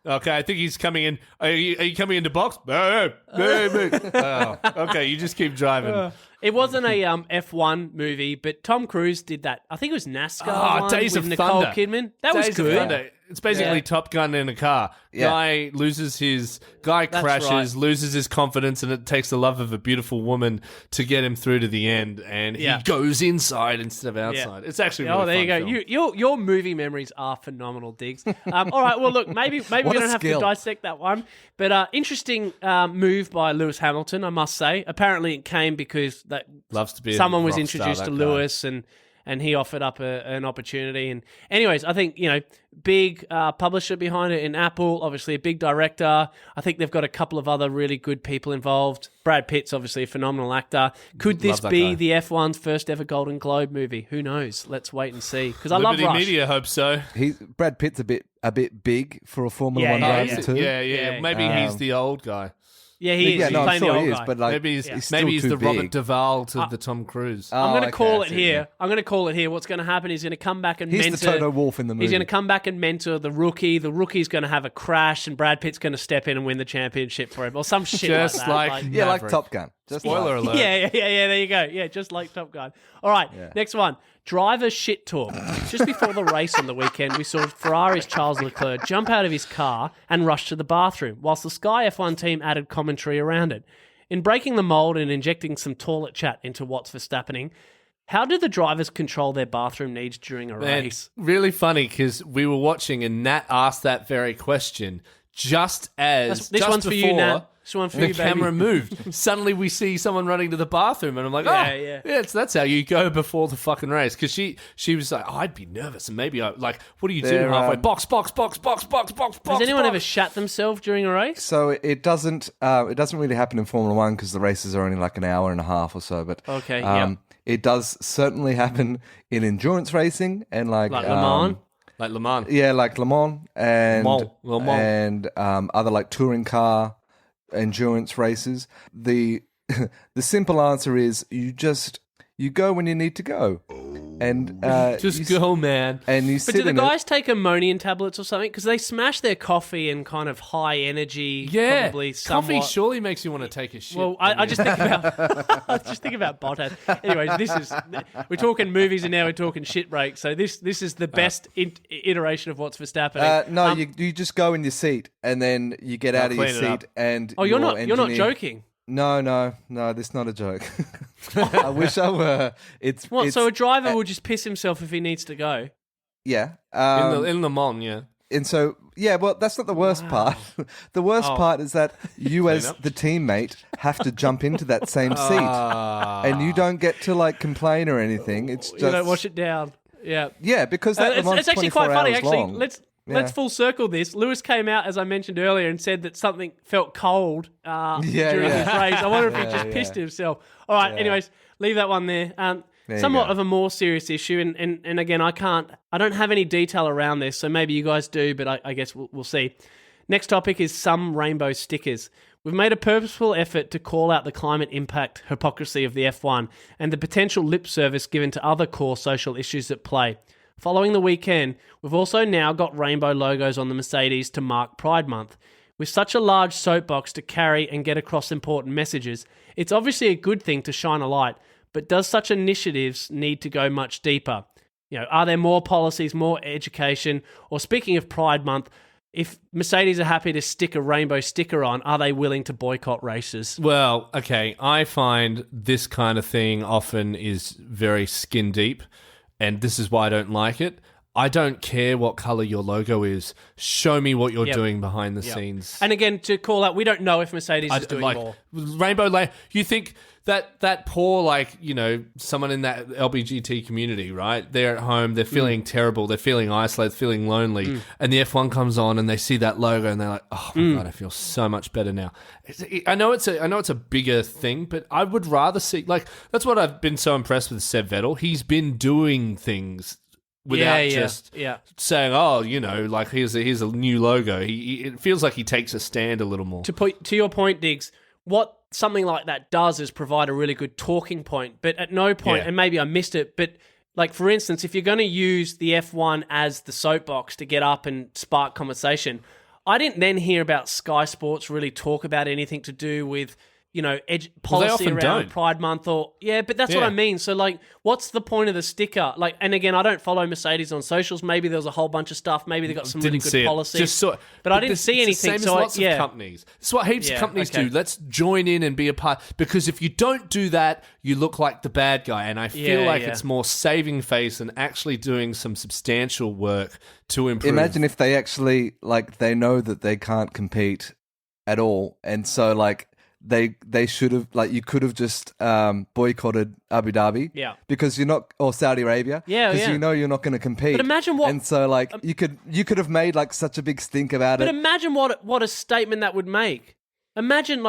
Okay, I think he's coming in. Are you coming into box? Oh, okay, you just keep driving. It wasn't a F1 movie, but Tom Cruise did that. I think it was NASCAR one Days with of Nicole Thunder. Kidman. That was Days of good. Thunder. It's basically Yeah. Top Gun in a car. Yeah. Guy crashes, right. loses his confidence, and it takes the love of a beautiful woman to get him through to the end. And Yeah. he goes inside instead of outside. It's actually really Oh, there you go. fun film. Your movie memories are phenomenal, Diggs. All right, well, look, maybe we What a don't have skill. to dissect that one, but interesting move by Lewis Hamilton, I must say. Apparently, it came because that Loves to be a someone was rock star, introduced to that guy. Lewis, and he offered up an opportunity. And anyways, I think, big publisher behind it in Apple, obviously a big director. I think they've got a couple of other really good people involved. Brad Pitt's obviously a phenomenal actor. Could this Love that be guy. the F1's first ever Golden Globe movie? Who knows? Let's wait and see. Because I love Liberty Rush. Media hope so. Brad Pitt's a bit big for a Formula Yeah, One yeah, driver yeah. too. Yeah. Maybe he's the old guy. Yeah, he is. Yeah, He's no, I'm playing the sure old he is, guy. but like Maybe he's he's still the too Robert big. Duvall to the Tom Cruise. I'm going to call I it see, here. yeah. I'm going to call it here. What's going to happen? He's going to come back and He's mentor. the Toto Wolff in the movie. He's going to come back and mentor the rookie. The rookie's going to have a crash, and Brad Pitt's going to step in and win the championship for him, or some shit Just like that. like- Yeah, like Maverick. Top Gun. Just Spoiler like- alert. Yeah, there you go. Yeah, just like Top Gun. All right, next one. Driver shit talk. Just before the race on the weekend, we saw Ferrari's Charles Leclerc jump out of his car and rush to the bathroom, whilst the Sky F1 team added commentary around it. In breaking the mold and injecting some toilet chat into what's Verstappening, how do the drivers control their bathroom needs during a Man, race? really funny because we were watching and Nat asked that very question just as This just one's for before you, Nat. This one for the you, baby. camera moved. Suddenly we see someone running to the bathroom and I'm like, Yeah. that's how you go before the fucking race. Because she was like, I'd be nervous and maybe what do you do They're, halfway? Box. Has anyone ever shat themselves during a race? So it doesn't really happen in Formula One because the races are only like an hour and a half or so. But Okay, yeah. it does certainly happen in endurance racing and like Like Le Mans? Like Le Mans. Yeah, like Le Mans and Le Mans. and other like touring car endurance races. The simple answer is you go when you need to go, and Just you, go, man. and you But sit do the in guys take ammonium tablets or something? Because they smash their coffee and kind of high energy. Yeah, probably coffee somewhat. surely makes you want to take a shit. Well, I just think about Bottas. Anyways, we're talking movies and now we're talking shit breaks. So this is the best iteration of what's Verstappening. No, you just go in your seat and then you get out of your clean it up. seat and Oh, you're not engineer- joking. No, this is not a joke. I wish I were. It's What? It's, So a driver will just piss himself if he needs to go. yeah. in Le Mans, yeah. And so, yeah, well, that's not the worst part. The worst part is that you, as the teammate, have to jump into that same seat, and you don't get to like complain or anything. It's just You don't wash it down. Yeah. yeah, because that Le Mans It's actually 24 quite funny. hours Actually, long. let's full circle this. Lewis came out, as I mentioned earlier, and said that something felt cold during his race. I wonder if he just pissed himself. All right. Anyways, leave that one there. There you somewhat go. of a more serious issue. And again, I don't have any detail around this, so maybe you guys do, but I guess we'll see. Next topic is some rainbow stickers. We've made a purposeful effort to call out the climate impact hypocrisy of the F1 and the potential lip service given to other core social issues at play. Following the weekend, we've also now got rainbow logos on the Mercedes to mark Pride Month. With such a large soapbox to carry and get across important messages, it's obviously a good thing to shine a light, but does such initiatives need to go much deeper? Are there more policies, more education, or speaking of Pride Month, if Mercedes are happy to stick a rainbow sticker on, are they willing to boycott races? Well, okay, I find this kind of thing often is very skin deep, and this is why I don't like it. I don't care what color your logo is. Show me what you're doing behind the scenes. And again, to call out, we don't know if Mercedes is doing more. Rainbow you think that poor, someone in that LGBT community, right? They're at home, they're feeling terrible, they're feeling isolated, feeling lonely, and the F1 comes on and they see that logo and they're like, oh my God, I feel so much better now. I know it's a bigger thing, but I would rather see, that's what I've been so impressed with Seb Vettel. He's been doing things without just saying, oh, here's a new logo. It feels like he takes a stand a little more. To your point, Digz, what something like that does is provide a really good talking point, but at no point, and maybe I missed it, but for instance, if you're going to use the F1 as the soapbox to get up and spark conversation, I didn't then hear about Sky Sports really talk about anything to do with policy around don't. Pride Month but that's what I mean. So what's the point of the sticker? And again, I don't follow Mercedes on socials. Maybe there was a whole bunch of stuff. Maybe they got some really good policies. But I didn't see anything. Same as lots of companies. This is what heaps of companies do. Let's join in and be a part. Because if you don't do that, you look like the bad guy. And I feel it's more saving face and actually doing some substantial work to improve. Imagine if they actually, they know that they can't compete at all. And so, they should have, you could have just boycotted Abu Dhabi, because you're not, or Saudi Arabia, because you know you're not going to compete. But imagine what, and so you could have made such a big stink about it. But imagine what a statement that would make. Imagine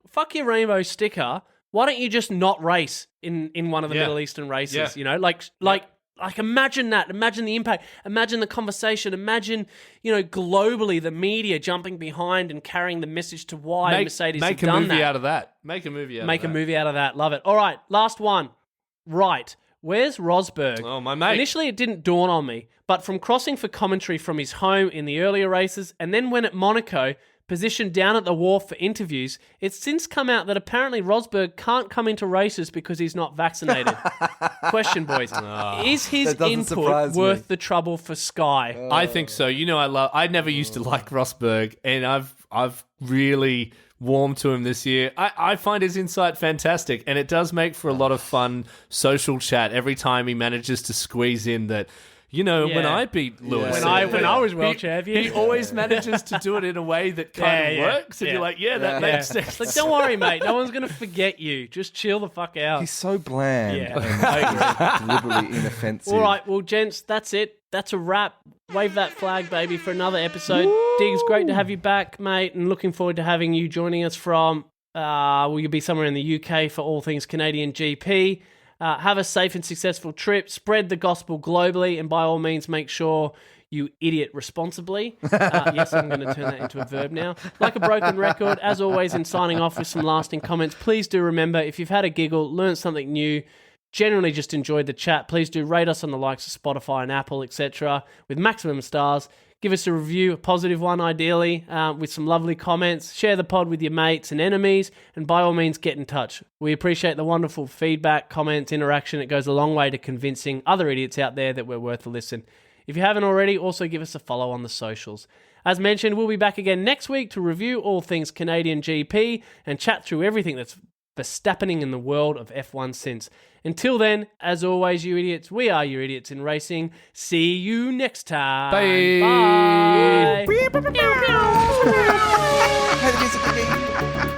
fuck your rainbow sticker. Why don't you just not race in one of the Middle Eastern races? Imagine that. Imagine the impact. Imagine the conversation. Imagine, globally the media jumping behind and carrying the message to why Mercedes have done that. Make a movie out of that. Make a movie out of that. Love it. All right, last one. Right. Where's Rosberg? Oh, my mate. Initially, it didn't dawn on me, but from crossing for commentary from his home in the earlier races, and then when at Monaco, positioned down at the wharf for interviews, it's since come out that apparently Rosberg can't come into races because he's not vaccinated. Question, boys. Is his input worth the trouble for Sky? I think so. I never used to like Rosberg, and I've really warmed to him this year. I find his insight fantastic, and it does make for a lot of fun social chat every time he manages to squeeze in that, when I beat Lewis. When I was world champion. He always manages to do it in a way that kind of works. And you're like, that makes sense. Don't worry, mate. No one's going to forget you. Just chill the fuck out. He's so bland and deliberately inoffensive. All right, well, gents, that's it. That's a wrap. Wave that flag, baby, for another episode. Digz, great to have you back, mate, and looking forward to having you joining us from, will you be somewhere in the UK for all things Canadian GP? Have a safe and successful trip. Spread the gospel globally, and by all means, make sure you idiot responsibly. Yes, I'm going to turn that into a verb now. Like a broken record, as always, in signing off with some lasting comments, please do remember, if you've had a giggle, learned something new, generally just enjoyed the chat, please do rate us on the likes of Spotify and Apple, etc., with maximum stars. Give us a review, a positive one ideally, with some lovely comments. Share the pod with your mates and enemies, and by all means, get in touch. We appreciate the wonderful feedback, comments, interaction. It goes a long way to convincing other idiots out there that we're worth a listen. If you haven't already, also give us a follow on the socials. As mentioned, we'll be back again next week to review all things Canadian GP and chat through everything that's Verstappening in the world of F1 since. Until then, as always, you idiots, we are your idiots in racing. See you next time. Bye. Bye. Hey, the music.